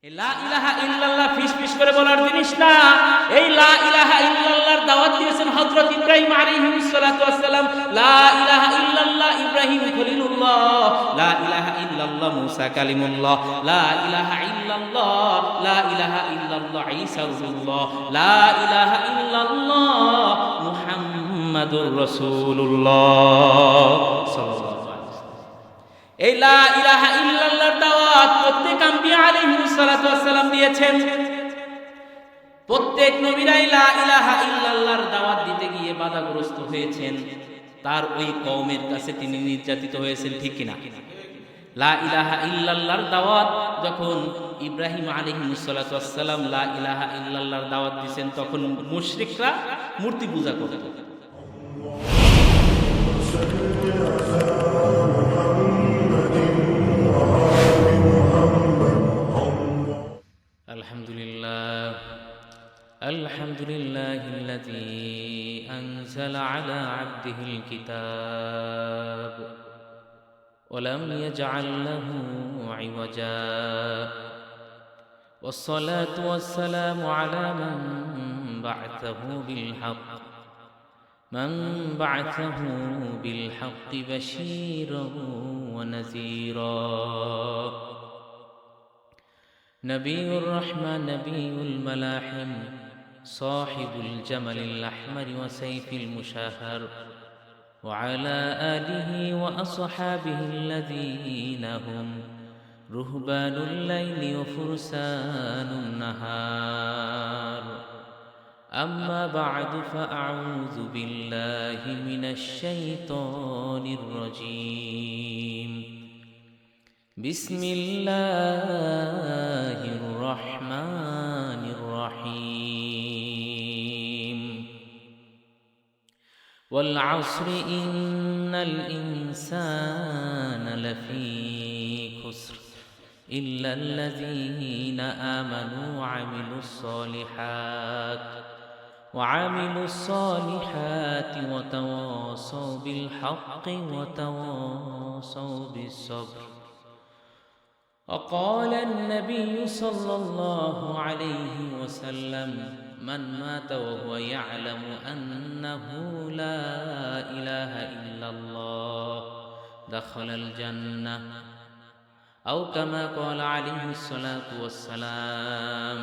লা ইলাহা ইল্লাল্লাহ ফিস করে বলার জিনিস না। এই লা ইলাহা ইল্লাল্লাহর দাওয়াত দিয়েছেন হযরত ইব্রাহিম আলাইহিস সালাতু ওয়াস সালাম। লা ইলাহা ইল্লাল্লাহ ইব্রাহিম খলিলুল্লাহ, লা ইলাহা ইল্লাল্লাহ মুসা কালিমুল্লাহ, লা ইলাহা ইল্লাল্লাহ, লা ইলাহা ইল্লাল্লাহ ঈসা রূহুল্লাহ, লা ইলাহা ইল্লাল্লাহ মুহাম্মাদুর রাসূলুল্লাহ সাল্লাল্লাহু আলাইহি ওয়াসাল্লাম। এই লা ইলাহা ইল্লাল্লাহর দাওয়াত প্রত্যেক আম্বিয়া আলাইহিস সালাতু ওয়াস সালাম দিয়েছেন। প্রত্যেক নবীরাই লা ইলাহা ইল্লাল্লাহর দাওয়াত দিতে গিয়ে বাধাগ্রস্ত হয়েছেন। তার ওই কওমের কাছে তিনি নির্যাতিত হয়েছেন, ঠিক কিনা? লা ইলাহা ইল্লাল্লাহর দাওয়াত যখন ইব্রাহিম আলাইহিস সালাতু ওয়াস সালাম লা ইলাহা ইল্লাল্লাহর দাওয়াত দিয়েছেন, তখন মুশরিকরা মূর্তি পূজা করত। আলহামদুলিল্লাহ আলহামদুলিল্লাহিল্লাযী আনজালা আলা আবদিহিল কিতাব ওয়া লাম ইয়াজআল লাহু ইওয়াজা ওয়াসসালাতু ওয়াসসালামু আলা মান বা'আথাহু বিল হাক্কি বাশীরান ওয়া নাযীরা। نبي الرحمة نبي الملاحم صاحب الجمل الأحمر وسيف المشاهر وعلى آله وأصحابه الذين هم رهبان الليل وفرسان النهار. أما بعد فأعوذ بالله من الشيطان الرجيم. بسم الله الرحمن الرحيم. والعصر إن الإنسان لفي خسر إلا الذين آمنوا وعملوا الصالحات وتواصوا بالحق وتواصوا بالصبر. وقال النبي صلى الله عليه وسلم من مات وهو يعلم أنه لا إله إلا الله دخل الجنة أو كما قال عليه الصلاة والسلام.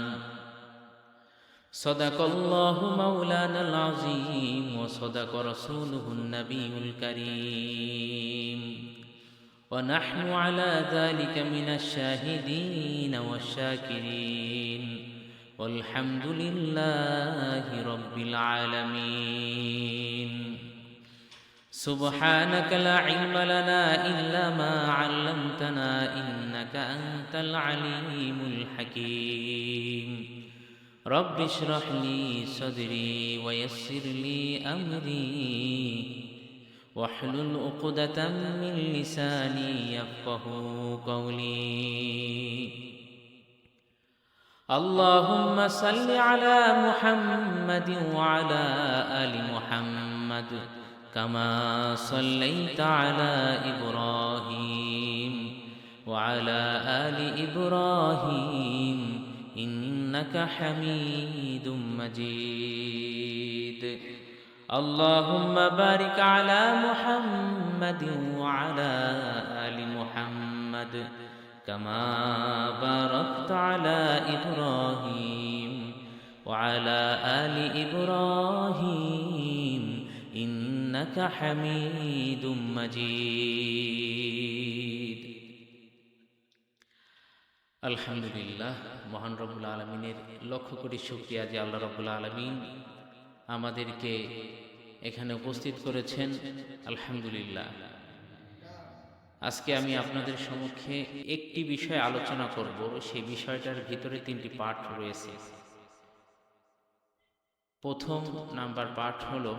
صدق الله مولانا العظيم وصدق رسوله النبي الكريم ونحن على ذلك من الشاهدين والشاكرين والحمد لله رب العالمين. سبحانك لا علم لنا إلا ما علمتنا إنك أنت العليم الحكيم. رب اشرح لي صدري ويسر لي أمري واحلل عقدة من لساني يفقهوا قولي. اللهم صل على محمد وعلى آل محمد كما صليت على إبراهيم وعلى آل إبراهيم إنك حميد مجيد. اللهم بارك على محمد وعلى آل محمد كما باركت على إبراهيم وعلى آل إبراهيم إنك حميد مجيد. আলহামদুলিল্লাহ, মহান রব্বুল আলামিনের লক্ষ কোটি শুকরিয়া যে আল্লাহ রব্বুল আলামিন আমাদেরকে এখানে উপস্থিত করেছেন। আলহামদুলিল্লাহ, আজকে আমি আপনাদের সম্মুখে একটি বিষয় আলোচনা করব। সেই বিষয়টার ভিতরে তিনটি পার্ট রয়েছে। প্রথম নাম্বার পার্ট হলো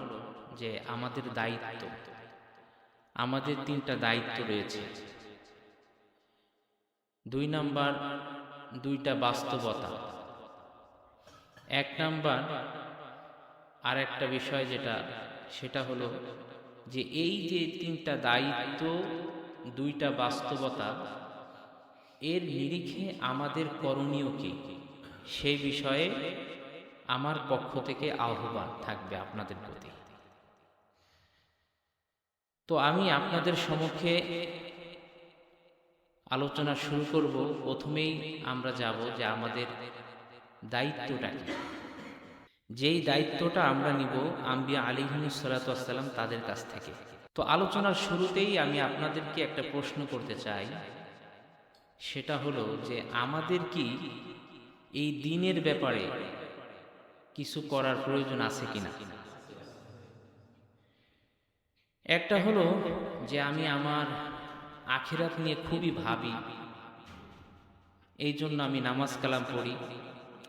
যে আমাদের দায়িত্ব, আমাদের তিনটা দায়িত্ব রয়েছে। দুই নাম্বার দুইটা বাস্তবতা। এক নাম্বার আর একটা বিষয় সেটা হলো যে এই যে তিনটা দায়িত্ব, দুইটা বাস্তবতা, এর নিরিখে আমাদের করণীয় কি, সেই বিষয়ে আমার পক্ষ থেকে আহ্বান থাকবে আপনাদের প্রতি। তো আমি আপনাদের সম্মুখে আলোচনা শুরু করব। প্রথমেই আমরা যাব যে আমাদের দায়িত্বটা কি, যেই দায়িত্বটা আমরা নিব আম্বিয়া আলাইহিমুস সালাতু ওয়াস সালাম তাদের কাছ থেকে। তো আলোচনার শুরুতেই আমি আপনাদেরকে একটা প্রশ্ন করতে চাই, সেটা হলো যে আমাদের কি এই দ্বীনের ব্যাপারে কিছু করার প্রয়োজন আছে কিনা। একটা হলো যে আমি আমার আখিরাত নিয়ে খুবই ভাবি, এই জন্য আমি নামাজ কালাম পড়ি,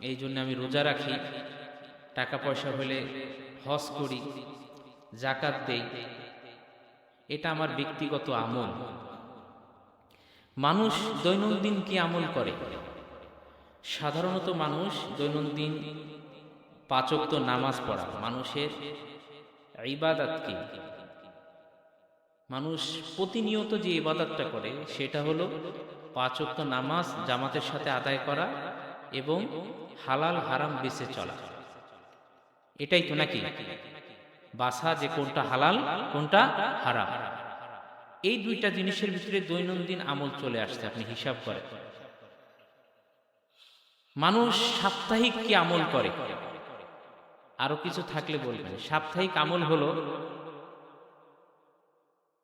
এই জন্য আমি রোজা রাখি, টাকা পয়সা হলে হজ করি, যাকাত দেই। এটা আমার ব্যক্তিগত আমল। মানুষ দৈনন্দিন কি আমল করে? সাধারণত মানুষ দৈনন্দিন 5 ওয়াক্ত নামাজ পড়া মানুষের ইবাদত কি? মানুষ প্রতিনিয়ত যে ইবাদতটা করে সেটা হলো 5 ওয়াক্ত নামাজ জামাতের সাথে আদায় করা এবং হালাল হারাম বেঁচে চলা। এটাই তো নাকি? বাছা যে কোনটা হালাল কোনটা হারাম, এই দুইটা জিনিসের ভিতরে দৈনন্দিন আমল চলে আসছে। আপনি হিসাব করেন, মানুষ সাপ্তাহিক কি আমল করে? আরো কিছু থাকলে বলবেন। সাপ্তাহিক আমল হলো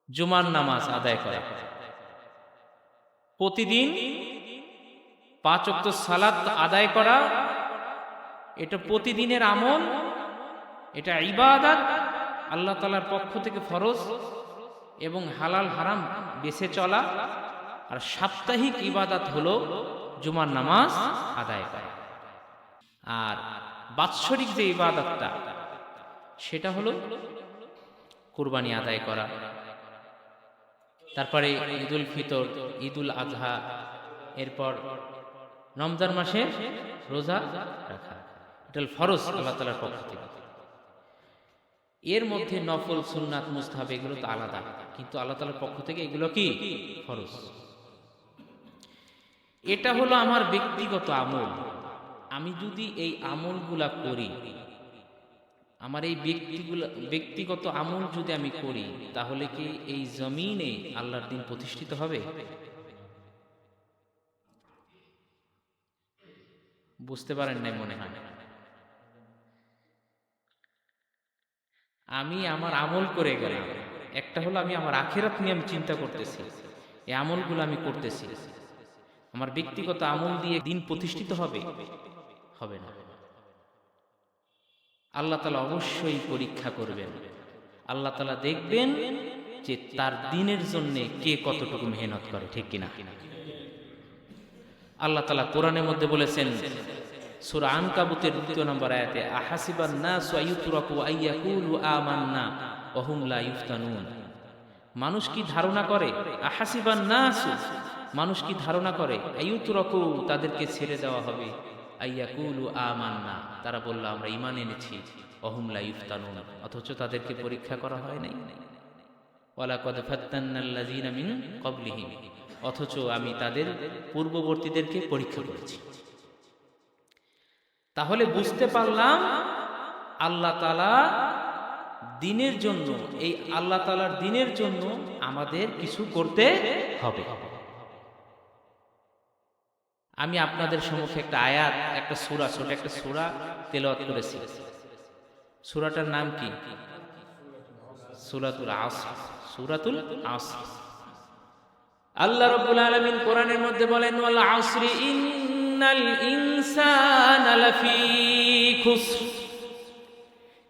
জুমার নামাজ আদায় করা, প্রতিদিন 5 ওয়াক্ত সালাত আদায় করা। এটা প্রতিদিনের আমল, এটা ইবাদত, আল্লাহ তাআলার পক্ষ থেকে ফরজ এবং হালাল হারাম বেঁচে চলা। আর সাপ্তাহিক ইবাদত হলো জুমার নামাজ আদায় করা। আর বাৎসরিক যে ইবাদতটা সেটা হলো কুরবানি আদায় করা, তারপরে ঈদুল ফিতর, ঈদুল আজহা, এরপর রমজান মাসে রোজা রাখা। এটা ফরজ আল্লাহ তাআলার পক্ষ থেকে। এর মধ্যে নফল, সুন্নাত, মুস্তাহাব এগুলো তো আলাদা, কিন্তু আল্লাহ তাআলার পক্ষ থেকে এগুলো কি ফরজ। এটা হলো আমার ব্যক্তিগত আমল। আমি যদি এই আমলগুলা করি, আমার এই ব্যক্তিগত আমল যদি আমি করি, তাহলে কি এই জমিনে আল্লাহর দ্বীন প্রতিষ্ঠিত হবে? বুঝতে পারেন নাই মনে হয়। আমি আমার আমল করে গেলাম, একটা হলো আমি আমার আখিরাত নিয়ে আমি চিন্তা করতেছি, এই আমলগুলো আমি করতেছি। আমার ব্যক্তিগত আমল দিয়ে দ্বীন প্রতিষ্ঠিত হবে? হবে না। আল্লাহ তাআলা অবশ্যই পরীক্ষা করবেন। আল্লাহ তাআলা দেখবেন যে তার দ্বীনের জন্য কে কতটুকু মেহনত করে, ঠিক কিনা? আল্লাহ তাআলা কোরআনের মধ্যে বলেছেন, সূরা আনকাবুতের 2 নম্বর আয়াতে, আহাসিবান নাসু আইয়ুতরাকু আইয়াকুলু আমান্না ওয়া হুম লা ইফতানুন। মানুষ কি ধারণা করে? আহাসিবান নাসু, মানুষ কি ধারণা করে? আইয়ুতরাকু, তাদেরকে ছেড়ে দেওয়া হবে, আইয়াকুলু আমান্না, তারা বলল আমরা ঈমান এনেছি, ওয়া হুম লা ইফতানুন, অথচ তাদেরকে পরীক্ষা করা হয় নাই। ওয়ালাকাদ ফাত্তানাল্লাযীনা মিন ক্বাবলিহিম, অথচ আমি তাদের পূর্ববর্তীদেরকে পরীক্ষা করেছি। তাহলে বুঝতে পারলাম আল্লাহ তাআলা দ্বীনের জন্য, এই আল্লাহ তাআলার দ্বীনের জন্য আমাদের কিছু করতে হবে। আমি আপনাদের সম্মুখে একটা আয়াত, একটা সূরা, ছোট একটা সূরা তেলাওয়াত করেছি। সূরাটার নাম কি? সূরাতুল আসর। সূরাতুল আসর। আল্লাহ রাব্বুল আলামিন কোরআনের মধ্যে বলেন, ওয়াল আসরি ইন্নাল ইনসানা লাফি খুসর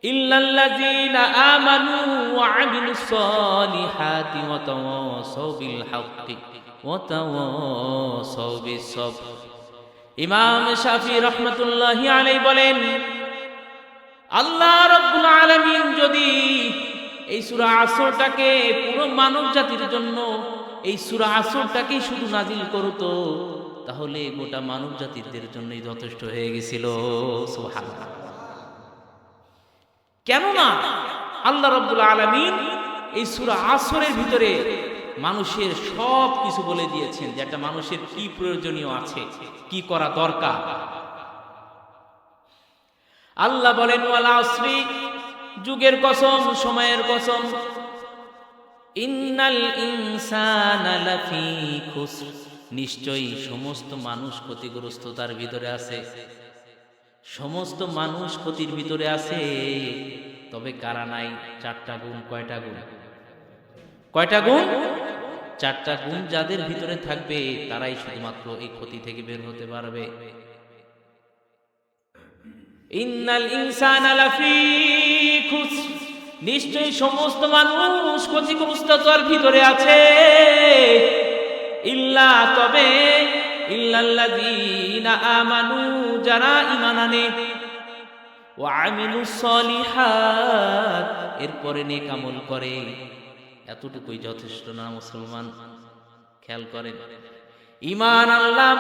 ইল্লাল্লাযীনা আমানু ওয়া আমিলুস সালিহাতি ওয়া তাওয়াসাউ বিল হাক্কি ওয়া তাওয়াসাউ বিস সাবর। ইমাম শাফিঈ রাহমাতুল্লাহি আলাইহি বলেন, আল্লাহ রাব্বুল আলামিন যদি এই সূরা আসরটাকে পুরো মানব জাতির জন্য, এই সূরা আসরটাকেই শুধু নাজিল করতো, তাহলে গোটা মানব জাতিদের জন্যই যথেষ্ট হয়ে গেছিল। সুবহানাল্লাহ। কেননা আল্লাহ রাব্বুল আলামিন এই সূরা আসরের ভিতরে মানুষের সব কিছু বলে দিয়েছেন, যে একটা মানুষের কি প্রয়োজনীয় আছে, কি করা দরকার। আল্লাহ বলেন ওয়াল আসরি, যুগের কসম, সময়ের কসম, ইন্নাল ইনসানা লাফি খুসর, নিশ্চয়ই সমস্ত মানুষ ক্ষতিগ্রস্ততার ভিতরে আছে। সমস্ত মানুষ ক্ষতির ভিতরে আছে, তবে কারা নাই? চারটা গুণ। কয়টা গুণ? কয়টা গুণ? চারটা গুণ যাদের ভিতরে থাকবে তারাই শুধুমাত্র এই ক্ষতি থেকে বের হতে পারবে। ইন্নাল ইনসানা লাফি খুসর, নিশ্চয়ই সমস্ত মানুষ ক্ষতিগ্রস্ততার ভিতরে আছে। ইল্লা, তবে, ইল্লাল্লাযীনা আমানু, যারা ঈমান আনে, ওয়া আমিলুস সলিহাত, এরপরে নেক আমল করে। এতটুকুই যথেষ্ট না মুসলমান? খেয়াল করেন, ঈমান আনলাম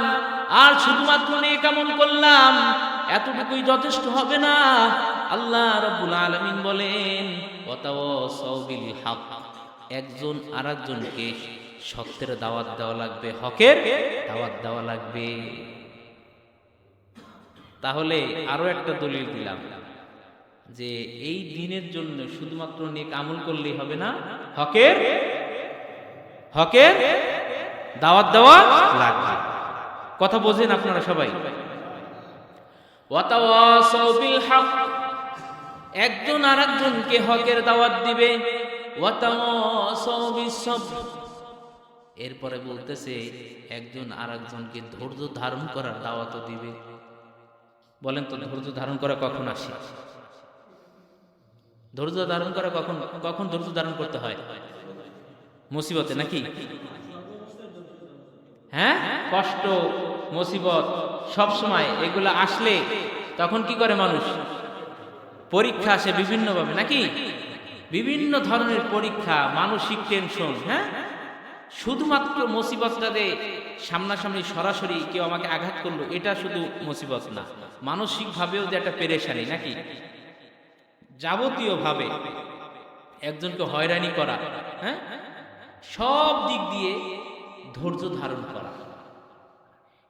আর শুধুমাত্র নেক আমল করলাম, এতটুকুই যথেষ্ট হবে না। আল্লাহ রাব্বুল আলামিন বলেন ওয়াতাওয়াসাউ বিল হক, একজন আরেকজনকে সত্যের দাওয়াত দেওয়া লাগবে, হকের দাওয়াত দেওয়া লাগবে। তাহলে আরো একটা দলিল দিলাম যে এই দিনের জন্য শুধুমাত্র নেক আমল করলেই হবে না, হকের দাওয়াত দেওয়া লাগবে। কথা বোঝেন আপনারা সবাই? ওয়াতাওয়াসাউ বিল হক, একজন আরেকজনকে হকের দাওয়াত দিবে। ওয়াতাওয়াসাউ বিস সবর, এরপরে বলতেছে একজন আরেকজনকে ধৈর্য ধারণ করার দাওয়াতও দিবে। বলেন তো, ধৈর্য ধারণ করা কখন আসে? ধৈর্য ধারণ করা কখন কখন ধৈর্য ধারণ করতে হয়? মুসিবতে নাকি? হ্যাঁ, কষ্ট, মুসিবত সব সময় এগুলো আসলে তখন কি করে মানুষ? পরীক্ষা আসে বিভিন্নভাবে নাকি? বিভিন্ন ধরনের পরীক্ষা, মানসিক টেনশন। হ্যাঁ, শুধুমাত্র মুসিবতটাতে সামনাসামনি সরাসরি কেউ আমাকে আঘাত করলো, এটা শুধু মুসিবত না, মানসিক ভাবেও যে একটা পেরেশানি নাকি, যাবতীয় ভাবে একজনকে হয়রানি করা। হ্যাঁ, সব দিক দিয়ে ধৈর্য ধারণ করা,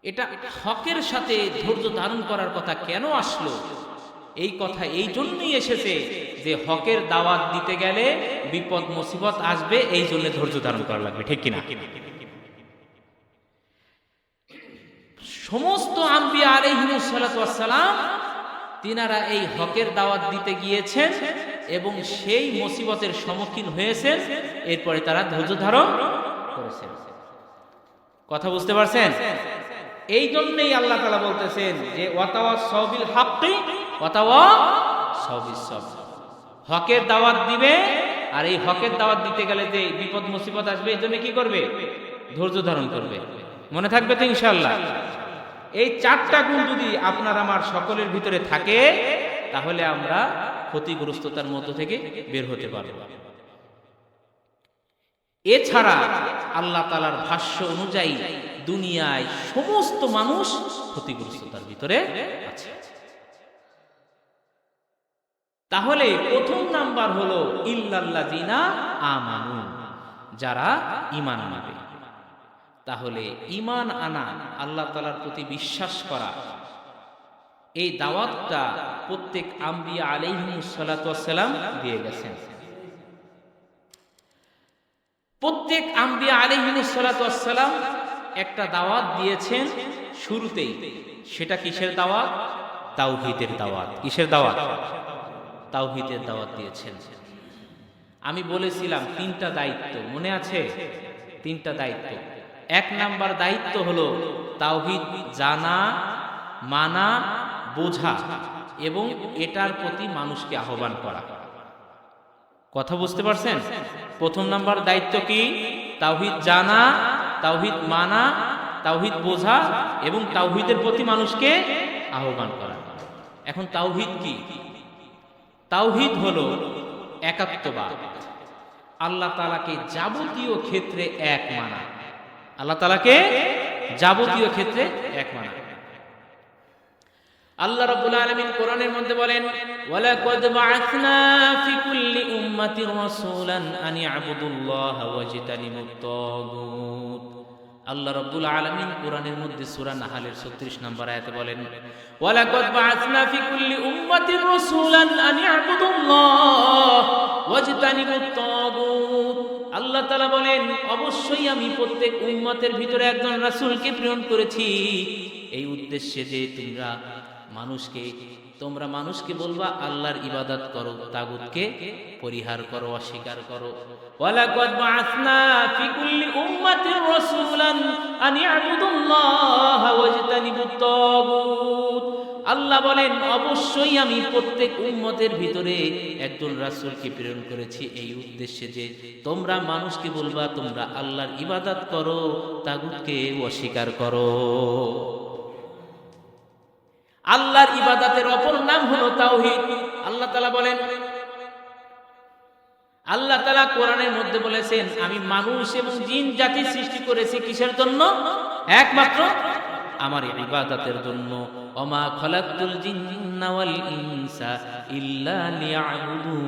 এটা হকের সাথে ধৈর্য ধারণ করার কথা কেন আসলো? এই কথা এই জন্যই এসেছে যে হকের দাওয়াত দিতে গেলে বিপদ মুসিবত আসবে, এই জন্য ধৈর্য ধারণ করা লাগবে, ঠিক কিনা? সমস্ত আম্বিয়া আলাইহিমুস সালাতু ওয়াস সালাম তিনারা এই হকের দাওয়াত দিতে গিয়েছেন এবং সেই মুসিবতের সম্মুখীন হয়েছেন, এরপরে তারা ধৈর্য ধারণ করেছেন। কথা বুঝতে পারছেন? এই জন্যই আল্লাহ তাআলা বলতেছেন যে ওয়াতাওয়াসাউ বিল হাক্কি ওয়াতাওয়াসাউ বিস সবর, হকের দাওয়াত দিবে, আর এই হকের দাওয়াত দিতে গেলে যে বিপদ মুসিবত আসবে, এই জন্য কি করবে? ধৈর্য ধারণ করবে। মনে থাকবে তো ইনশাআল্লাহ? এই চারটা গুণ যদি আপনার আমার সকলের ভিতরে থাকে, তাহলে আমরা ক্ষতিগ্রস্ততার মধ্য থেকে বের হতে পারব। এছাড়া আল্লাহ তাআলার ভাষ্য অনুযায়ী দুনিয়ায় সমস্ত মানুষ ক্ষতিগ্রস্ততার ভিতরে আছে। তাহলে প্রথম নাম্বার হলো ইল্লাল্লাযিনা আমানু, যারা ঈমান আনবে। তাহলে ঈমান আনা, আল্লাহ তাআলার প্রতি বিশ্বাস করা, এই দাওয়াতটা প্রত্যেক আম্বিয়া আলাইহিমুস সালাতু ওয়াস সালাম দিয়ে গেছেন। প্রত্যেক আম্বিয়া আলাইহিমুস সালাতু ওয়াস সালাম একটা দাওয়াত দিয়েছেন শুরুতেই। সেটা কিসের দাওয়াত? তাওহীদের দাওয়াত। কিসের দাওয়াত? তাওহীদের দাওয়াত দিয়েছেন। আমি বলেছিলাম তিনটা দায়িত্ব, মনে আছে? তিনটা দায়িত্ব। এক নাম্বার দায়িত্ব হলো তাওহীদ জানা, মানা, বোঝা এবং এটার প্রতি মানুষকে আহ্বান করা। কথা বুঝতে পারছেন? প্রথম নাম্বার দায়িত্ব কি? তাওহীদ জানা, তাওহীদ মানা, তাওহীদ বোঝা এবং তাওহীদের প্রতি মানুষকে আহ্বান করা। এখন তাওহীদ কি? তাওহীদ হলো একাত্মবাদ, আল্লাহ তাআলাকে যাবতীয় ক্ষেত্রে এক মানা। আল্লাহ তাআলাকে যাবতীয় ক্ষেত্রে এক মানা। আল্লাহ রাব্বুল আলামিন কোরআনের মধ্যে বলেন, ওয়ালাকাদ বাআসনা ফি কুল্লি উম্মাতির রাসূলান আন ইয়াবুদুল্লাহা ওয়াজতানিবুত তাগুত। আল্লাহ রাব্বুল আলামিন কোরআনের মধ্যে সূরা নাহলের 36 নম্বর আয়াতে বলেন, ওয়ালাকাদ বাআসনা ফি কুল্লি উম্মাতির রাসূলান আন ইয়াবুদুল্লাহা ওয়াজতানিবুত তাগুত। আল্লাহ তাআলা বলেন, অবশ্যই আমি প্রত্যেক উম্মতের ভিতরে একজন রাসূলকে প্রেরণ করেছি এই উদ্দেশ্যে যে তোমরা মানুষকে বলবা আল্লাহর ইবাদত করো, তাগুতকে পরিহার করো, অস্বীকার করো। ওয়ালাকাদ বাআসনা ফি কুল্লি উম্মাতির রাসূলান আন ইয়াবুদুল্লাহা ওয়াজতানিবুত তাগুত। আল্লাহ বলেন, অবশ্যই আমি প্রত্যেক উম্মতের ভিতরে একজন রাসূলকে প্রেরণ করেছি এই উদ্দেশ্যে যে তোমরা মানুষকে বলবা তোমরা আল্লাহর ইবাদত করো, তাগুতকে অস্বীকার করো। আল্লাহর ইবাদতের অপর নাম হলো তাওহীদ। আল্লাহ তাআলা বলেন, আল্লাহ তাআলা কোরআনের মধ্যে বলেছেন, আমি মানুষ এবং জিন জাতি সৃষ্টি করেছি কিসের জন্য? একমাত্র আমার ইবাদতের জন্য। ওমা খালাকতুল জিন্না ওয়াল ইনসা ইল্লা লিয়াবুদুন।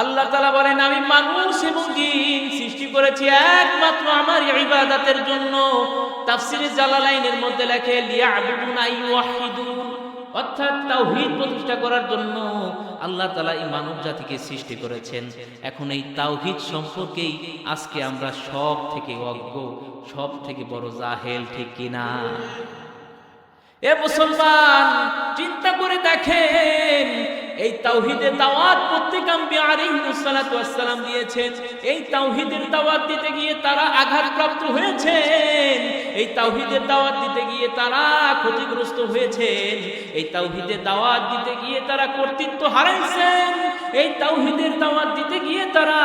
আল্লাহ তাআলা বলেন, আমি মানুষ এবং জিন সৃষ্টি করেছি একমাত্র আমার ইবাদতের জন্য। তাফসীরে জালালাইনের মধ্যে লেখে লিয়াবুদুন আই ওয়াহিদুন, অর্থাৎ তাওহীদ প্রতিষ্ঠা করার জন্য আল্লাহ তাআলা এই মানব জাতিকে সৃষ্টি করেছেন। এখন এই তাওহীদ সম্পর্কেই আজকে আমরা সব থেকে অজ্ঞ, সব থেকে বড় জাহেল, ঠিক কিনা? এ মুসলমান, চিন্তা করে দেখেন, এই তাওহীদের দাওয়াত প্রত্যেক আম্বিয়া আলাইহিস সালাতু ওয়াস সালাম দিয়েছেন। এই তাওহীদের দাওয়াত দিতে গিয়ে তারা আঘাতপ্রাপ্ত হয়েছেন, এই তাওহীদের দাওয়াত দিতে গিয়ে তারা ক্ষতিগ্রস্ত হয়েছেন, এই তাওহীদের দাওয়াত দিতে গিয়ে তারা কর্তৃত্ব হারাইছেন, এই তাওহীদের দাওয়াত দিতে গিয়ে তারা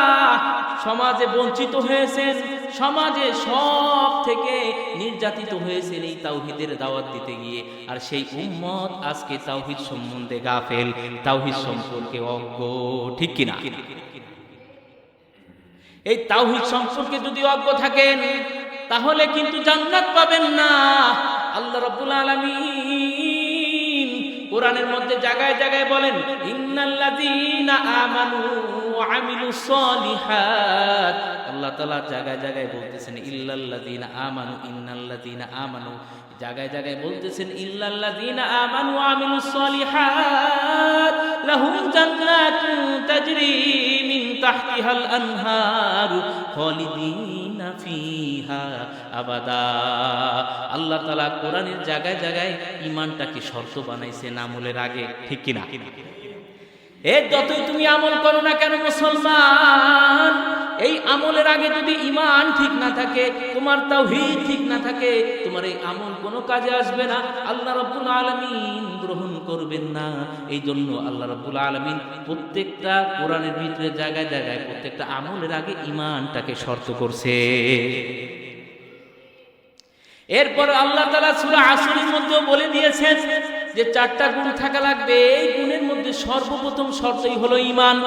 সমাজে বঞ্চিত হয়েছেন, সমাজে সব থেকে নির্যাতিত হয়েছেন এই তাওহীদের দাওয়াত দিতে গিয়ে। আর সেই উম্মত আজকে তাওহীদ সম্বন্ধে গাফেল, তাওহীদ সম্পর্কে অজ্ঞ, ঠিক কিনা? এই তাওহীদ সম্পর্কে যদি অজ্ঞ থাকেন তাহলে কিন্তু জান্নাত পাবেন না। আল্লাহ রাব্বুল আলামিন কোরআনের মধ্যে জায়গায় জায়গায় বলেন, ইন্নাল্লাযীনা আমানু ওয়া আমিলুস সলিহাত। আল্লাহ তাআলা জায়গায় জায়গায় বলতেছেন ইল্লাল্লাযীনা আমানু, ইন্নাল্লাযীনা আমানু, জায়গায় জায়গায় বলতেছেন ইল্লাল্লাযীনা আমানু ওয়া আমিলুস সলিহাত লাহুম জান্নাতুন তাজরি মিন তাহতিহাল আনহার খালিদিনা ফিহা আবাদা। আল্লাহ তাআলা কোরআনের জায়গায় জায়গায় ঈমানটাকে শর্ত বানাইছেন আমলের আগে, ঠিক কিনা? যতই তুমি আমল করো না কেন মুসলমান, এই আমলের আগে যদি ঈমান ঠিক না থাকে, তোমার তাওহীদ ঠিক না থাকে, তোমার এই আমল কোনো কাজে আসবে না, আল্লাহ রাব্বুল আলামিন গ্রহণ করবেন না। এই জন্য আল্লাহ রাব্বুল আলামিন প্রত্যেকটা কোরআনের ভিতরে জায়গায় জায়গায় প্রত্যেকটা আমলের আগে ঈমানটাকে শর্ত করছে। এরপর আল্লাহ তাআলা সূরা আসরের মধ্যে বলে দিয়েছেন যে 4টা গুণ থাকা লাগবে। এই গুণের মধ্যে সর্বপ্রথম শর্তই হলো ঈমান।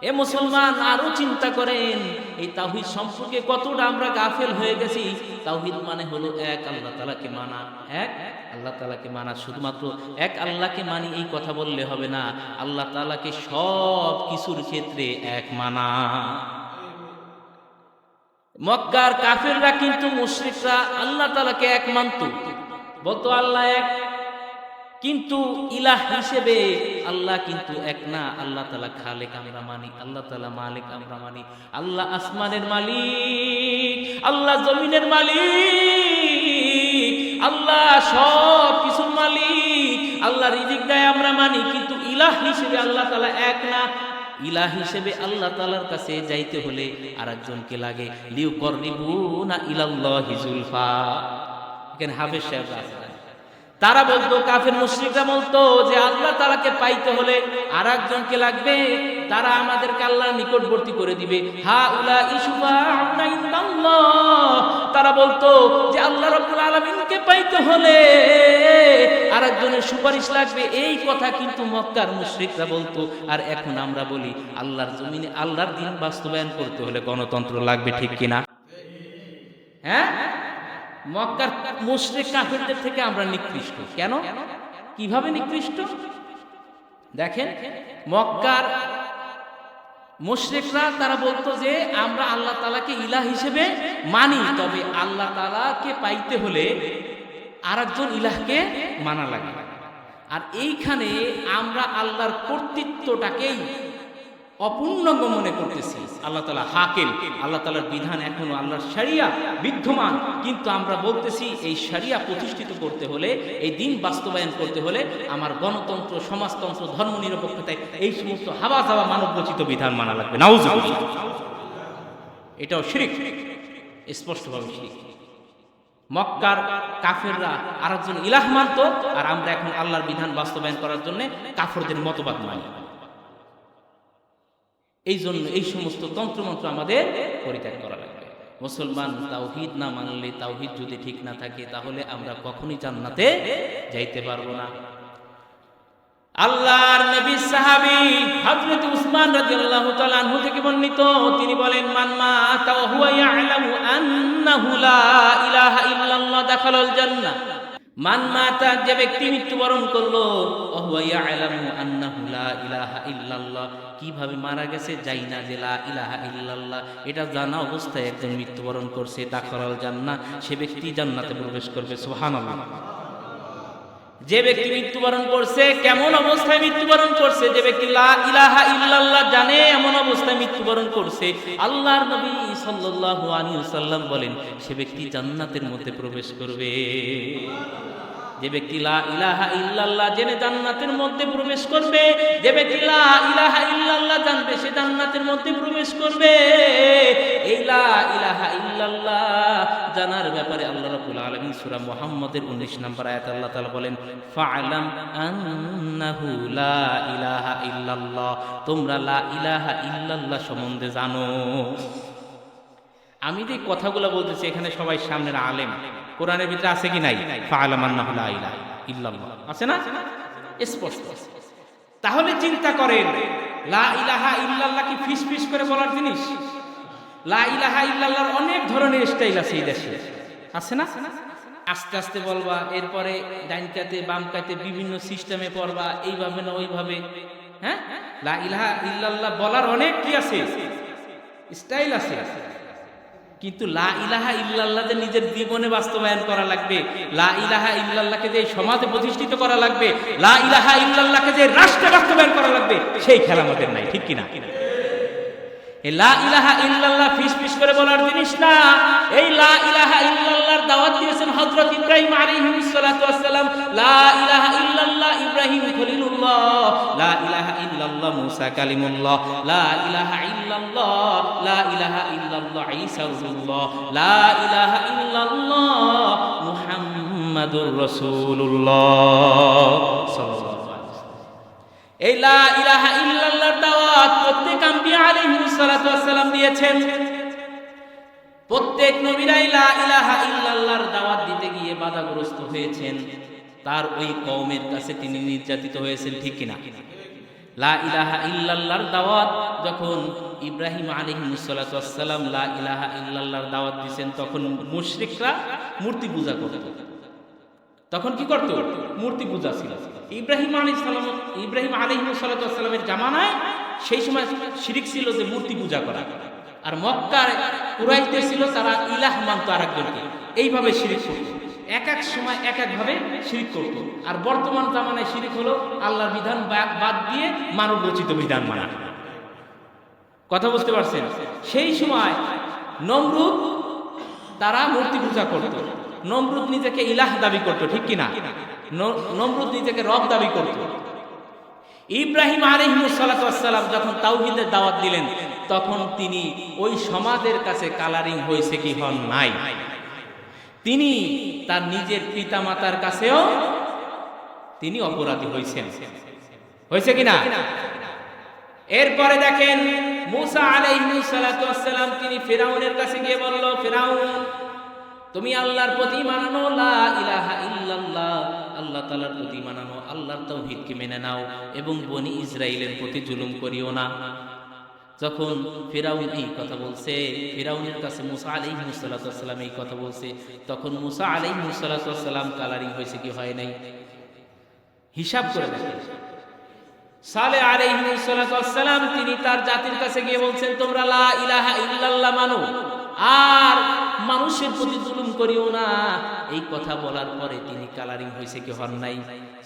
এ মুসলমান, আরো চিন্তা করেন এই তাওহীদ সম্পর্কে কতটা আমরা গাফেল হয়ে গেছি। তাওহীদ মানে হলো এক আল্লাহ তাআলাকে মানা, এক আল্লাহ তাআলাকে মানা। শুধুমাত্র এক আল্লাহকে মানি এই কথা বললে হবে না, আল্লাহ তাআলাকে সব কিছুর ক্ষেত্রে এক মানা। মক্কার কাফেররা কিন্তু মুশরিকরা আল্লাহ তাআলাকে এক মানতো, বলতো আল্লাহ এক, কিন্তু ইলাহ হিসেবে আল্লাহ কিন্তু এক না। আল্লাহ তাআলা খালেক আমরা মানি, আল্লাহ তাআলা মালিক আমরা মানি। আল্লাহ আসমানের মালিক, আল্লাহ জমিনের মালিক, আল্লাহ সব কিছুর মালিক, আল্লাহ রিজিক দেয় আমরা মানি, কিন্তু ইলাহ হিসেবে আল্লাহ তাআলা এক না। ইলাহ হিসেবে আল্লাহ তাআলার কাছে যাইতে হলে আরেকজনকে লাগে, লিউকরিবুনা ইলাল্লাহি যুলফা। এখানে হাফেজ সাহেব আছে, তারা বলতো, কাফের মুশরিকরা বলতো যে আল্লাহ তাআলাকে পাইতে হলে আরেকজনকে লাগবে, তারা আমাদেরকে আল্লাহর নিকটবর্তী করে দিবে। হাউলা ইশুফাউনা ইনদাল্লাহ, তারা বলতো যে আল্লাহ রাব্বুল আলামিনকে পাইতে হলে আরেকজনের সুপারিশ লাগবে। এই কথা কিন্তু মক্কার মুশরিকরা বলতো। আর এখন আমরা বলি আল্লাহর জমিনে আল্লাহর দ্বীন বাস্তবায়ন করতে হলে গণতন্ত্র লাগবে, ঠিক কিনা? হ্যাঁ, মক্কার মুশরিক কাফেরদের থেকে আমরা নিকৃষ্ট। কেন? কিভাবে নিকৃষ্ট? দেখেন, মক্কার মুশরিকরা তারা বলতো যে আমরা আল্লাহ তাআলাকে ইলাহ হিসেবে মানি, তবে আল্লাহ তাআলাকে পাইতে হলে আরেকজন ইলাহকে মানা লাগে। আর এইখানে আমরা আল্লাহর কর্তৃত্বটাকেই অপূর্ণাঙ্গ মনে করতেছি। আল্লাহ তাআলা হাকিম, আল্লাহ তাআলার বিধান এখনো আল্লাহর শরিয়া বিদ্যমান, কিন্তু আমরা বলতেছি এই শরিয়া প্রতিষ্ঠিত করতে হলে, এই দিন বাস্তবায়ন করতে হলে আমার গণতন্ত্র, সমাজতন্ত্র, ধর্মনিরপেক্ষতায় এই সমস্ত হাওয়া যাওয়া মানব রচিত বিধান মানা লাগবে। নাউজুবিল্লাহ। এটাও শিরক, স্পষ্টভাবে শিরক। মক্কার কাফেররা আরেকজন ইলাহ মানত, আর আমরা এখন আল্লাহর বিধান বাস্তবায়ন করার জন্য কাফেরদের মতবাদ মানি। এই জন্য এই সমস্ত তন্ত্রমন্ত্র আমাদের পরিত্যাগ করা লাগবে। মুসলমান তাওহীদ না মানলে, তাওহীদ যদি ঠিক না থাকে, তাহলে আমরা কখনোই জান্নাতে যাইতে পারবো না। আল্লাহর নবী সাহাবী হযরত উসমান রাদিয়াল্লাহু তাআলা আনহু থেকে বর্ণিত, তিনি বলেন, মান মাতা ওয়া হুয়া ইয়ালামু আন্নাহু লা ইলাহা ইল্লাল্লাহ দাখালাল জান্নাহ। মান মাতা, যে ব্যক্তি মৃত্যুবরণ করলো, ওয়া হুয়া ইয়ালামু আন্নাহু লা ইলাহা ইল্লাল্লাহ, কিভাবে মারা গেছে যাই না, যে লা ইলাহা ইল্লাল্লাহ এটা জানা অবস্থায় একজন মৃত্যুবরণ করছে, দাখালাল জান্নাহ, সে ব্যক্তি জান্নাতে প্রবেশ করবে। সুবহানাল্লাহ। যে ব্যক্তি মৃত্যুবরণ করছে, কেমন অবস্থায় মৃত্যুবরণ করছে? যে ব্যক্তি লা ইলাহা ইল্লাল্লাহ জানে এমন অবস্থায় মৃত্যুবরণ করছে, আল্লাহর নবী সাল্লাল্লাহু আলাইহি ওয়াসাল্লাম বলেন সে ব্যক্তি জান্নাতের মধ্যে প্রবেশ করবে। যে ব্যক্তি লা ইলাহা ইল্লাল্লাহ জেনে জান্নাতের মধ্যে প্রবেশ করবে, যে ব্যক্তি লা ইলাহা ইল্লাল্লাহ জানবে সে জান্নাতের মধ্যে প্রবেশ করবে। এই লা ইলাহা ইল্লাল্লাহ জানার ব্যাপারে আল্লাহ রাব্বুল আলামিন সূরা মুহাম্মদের 19 নম্বর আয়াতে আল্লাহ তাআলা বলেন, ফাআলাম আন্নাহু লা ইলাহা ইল্লাল্লাহ, তোমরা লা ইলাহা ইল্লাল্লাহ সম্বন্ধে জানো। আমি যে কথাগুলো বলতেছি এখানে সবাই সামনের আলেম, কোরআনের ভিতরে আছে কি নাই? ফাআলাম আন্নাহু লা ইলাহা ইল্লাল্লাহ আছে না? স্পষ্ট। তাহলে চিন্তা করেন, লা ইলাহা ইল্লাল্লাহ কি ফিস ফিস করে বলার জিনিস? লা ইলাহা ইল্লাল্লাহর অনেক ধরনের স্টাইল আছে এই দেশে, আছে না? আস্তে আস্তে বলবা, এরপরে ডাইন কাতে বাম কাতে বিভিন্ন সিস্টেমে পড়বা, এইভাবে না ওইভাবে। হ্যাঁ, লা ইলাহা ইল্লাল্লাহ বলার অনেক কি আছে, স্টাইল আছে। কিন্তু লা ইলাহা ইল্লাল্লাহ যে নিজের জীবনে বাস্তবায়ন করা লাগবে, লা ইলাহা ইল্লাল্লাহকে যে সমাজে প্রতিষ্ঠিত করা লাগবে, লা ইলাহা ইল্লাল্লাহকে যে রাষ্ট্রে বাস্তবায়ন করা লাগবে, সেই খেলা আমাদের নাই, ঠিক কিনা? লা ইলাহা ইল্লাল্লাহ ফিস ফিস করে বলার জিনিস না। এই লা ইলাহা ইল্লাল্লাহর দাওয়াত দিয়েছেন হযরত ইব্রাহিম আলাইহিস সালাতু ওয়াস সালাম। লা ইলাহা ইল্লাল্লাহ ইব্রাহিম খলিলুল্লাহ, লা ইলাহা ইল্লাল্লাহ মুসা কালিমুল্লাহ, লা ইলাহা ইল্লাল্লাহ, লা ইলাহা ইল্লাল্লাহ ঈসা রূহুল্লাহ, লা ইলাহা ইল্লাল্লাহ মুহাম্মাদুর রাসূলুল্লাহ সাল্লাল্লাহু। এই লা ইলাহা ইল্লাল্লাহর দাওয়াত প্রত্যেক আম্বিয়া আলাইহিস সালাতু ওয়াস সালাম দিয়েছেন। প্রত্যেক নবীরাই লা ইলাহা ইল্লাল্লাহর দাওয়াত দিতে গিয়ে বাধাগ্রস্ত হয়েছেন, তার ওই কওমের কাছে তিনি নির্যাতিত হয়েছেন, ঠিক কিনা? লা ইলাহা ইল্লাল্লাহর দাওয়াত যখন ইব্রাহিম আলাইহিস সালাতু ওয়াস সালাম লা ইলাহা ইল্লাল্লাহর দাওয়াত দিয়েছেন, তখন মুশরিকরা মূর্তি পূজা করত। তখন কি করত? মূর্তি পূজা ছিল। ইব্রাহিম আলাইহিস সালামের জামানায় সেই সময় শিরক ছিল যে মূর্তি পূজা করা, আর মক্কার কুরাইশদের ছিল তারা ইলাহ মানত আরেকজনকে, এইভাবে শিরক করত। এক এক সময় এক এক ভাবে শিরক করত। আর বর্তমান জামানায় শিরক হলো আল্লাহর বিধান বাদ দিয়ে মানব রচিত বিধান মানা। কথা বুঝতে পারছেন? সেই সময় নমরুদ তারা মূর্তি পূজা করত। নমরুদ নিজেকে ইলাহ দাবি করত, ঠিক কিনা? নমরুদ নিজেকে রব দাবি করত। ইব্রাহিম আলাইহিস সালাতু ওয়াস সালাম যখন তাওহীদের দাওয়াত দিলেন, তখন তিনি ওই সমাজের কাছে কালারিং হয়েছে কি হন নাই, তিনি তার নিজের পিতামাতার কাছেও তিনি অপরাধী হয়েছেন, হয়েছে কিনা? এরপরে দেখেন মুসা আলাইহিস সালাতু ওয়াস সালাম তিনি ফিরআউনের কাছে গিয়ে বলল, ফিরআউন তুমি আল্লাহর প্রতি মানো লা ইলাহা ইল্লাল্লাহ, আল্লাহ তাআলার প্রতি মানো, আল্লাহর তাওহীদকে মেনে নাও এবং বনি ইসরাইলের প্রতি জুলুম করিও না। যখন ফিরাউন এই কথা বলছে, ফিরাউনের কাছে মুসা আলাইহিস সালাতু ওয়াস সালাম এই কথা বলছে, তখন মুসা আলাইহিস সালাতু ওয়াস সালাম কালারিং হয়েছে কি হয় নাই? হিসাব করে দেখেন। সালেহ আলাইহিস সালাতু ওয়াস সালাম তিনি তার জাতির কাছে গিয়ে বলছেন, তোমরা লা ইলাহা ইল্লাল্লাহ মানো আর মানুষের প্রতি জুলুম করিও না। এই কথা বলার পরে তিনি কালারিং হয়েছে কি হন নাই?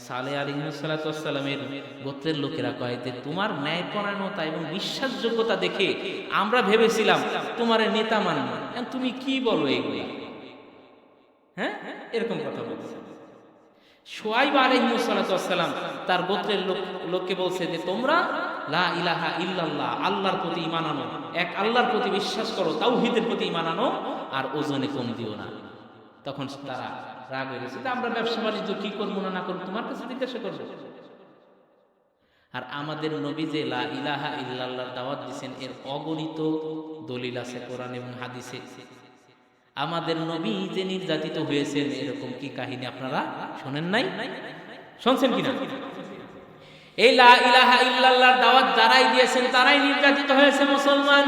সালেহ আলাইহিস সালাতু ওয়াস সালামের গোত্রের লোকেরা কয় যে তোমার ন্যায়পরায়ণতা এবং বিশ্বাসযোগ্যতা দেখে আমরা ভেবেছিলাম তোমার নেতা মানব, তুমি কি বলো এগুলা? হ্যাঁ, এরকম কথা বলছে। শুআয়ব আলাইহিস সালাতু ওয়াস সালাম তার গোত্রের লোককে বলছে যে তোমরা লা ইলাহা ইল্লাল্লাহ, আল্লাহর প্রতি ঈমান আনো, এক আল্লাহর প্রতি বিশ্বাস করো, তাওহীদের প্রতি ঈমান আনো, আর ওজনে কম দিও না। তখন তারা রাগ হয়ে গেছে, আমরা ব্যবসা বাণিজ্য কি করবো না করবো তোমার কাছে জিজ্ঞাসা করবো। আর আমাদের নবী যে লা ইলাহা ইল্লাল্লাহর দাওয়াত দিয়েছেন এর অগণিত দলিল আছে কোরআন এবং হাদিসে। আমাদের নবী যে নির্যাতিত হয়েছেন এরকম কি কাহিনী আপনারা শোনেন নাই? শুনছেন কিনা? এই লা ইলাহা ইল্লাল্লাহর দাওয়াত যারাই দিয়েছেন তারাই নির্যাতিত হয়েছে মুসলমান।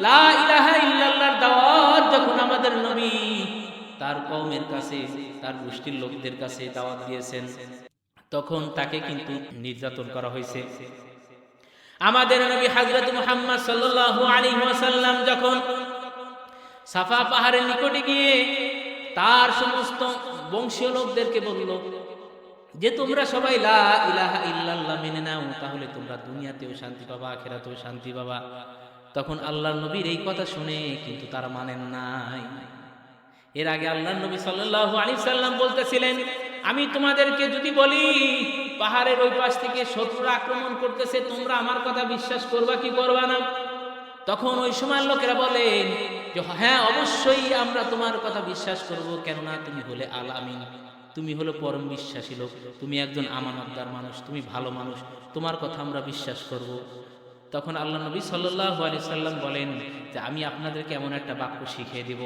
লা ইলাহা ইল্লাল্লাহর দাওয়াত যখন আমাদের নবী তার কওমের কাছে, তার গোষ্ঠীর লোকদের কাছে দাওয়াত দিয়েছেন, তখন তাকে কিন্তু নির্যাতন করা হয়েছে। আমাদের নবী হযরত মুহাম্মদ সাল্লাল্লাহু আলাইহি ওয়াসাল্লাম যখন সাফা পাহাড়ের নিকটে গিয়ে তার সমস্ত বংশীয় লোকদেরকে বলল যে তোমরা সবাই লা ইলাহা ইল্লাল্লাহ মেনে নাও, তাহলে তোমরা দুনিয়াতেও শান্তি পাবা, আখিরাতেও শান্তি পাবা। তখন আল্লাহর নবীর এই কথা শুনে কিন্তু তারা মানেন নাই। এর আগে আল্লাহর নবী সাল্লাল্লাহু আলাইহি সাল্লাম বলতেছিলেন, আমি তোমাদেরকে যদি বলি পাহাড়ের ওই পাশ থেকে শত্রুরা আক্রমণ করতেছে, তোমরা আমার কথা বিশ্বাস করবা কি করবা না? তখন ওই সময় লোকেরা বলেন যে হ্যাঁ, অবশ্যই আমরা তোমার কথা বিশ্বাস করব, কেননা তুমি হলে আল আমিন, তুমি হলো পরম বিশ্বাসী লোক, তুমি একজন আমানতদার মানুষ, তুমি ভালো মানুষ, তোমার কথা আমরা বিশ্বাস করব। তখন আল্লাহ নবী সাল্লাল্লাহু আলাইহি সাল্লাম বলেন যে আমি আপনাদেরকে এমন একটা বাক্য শিখিয়ে দেব,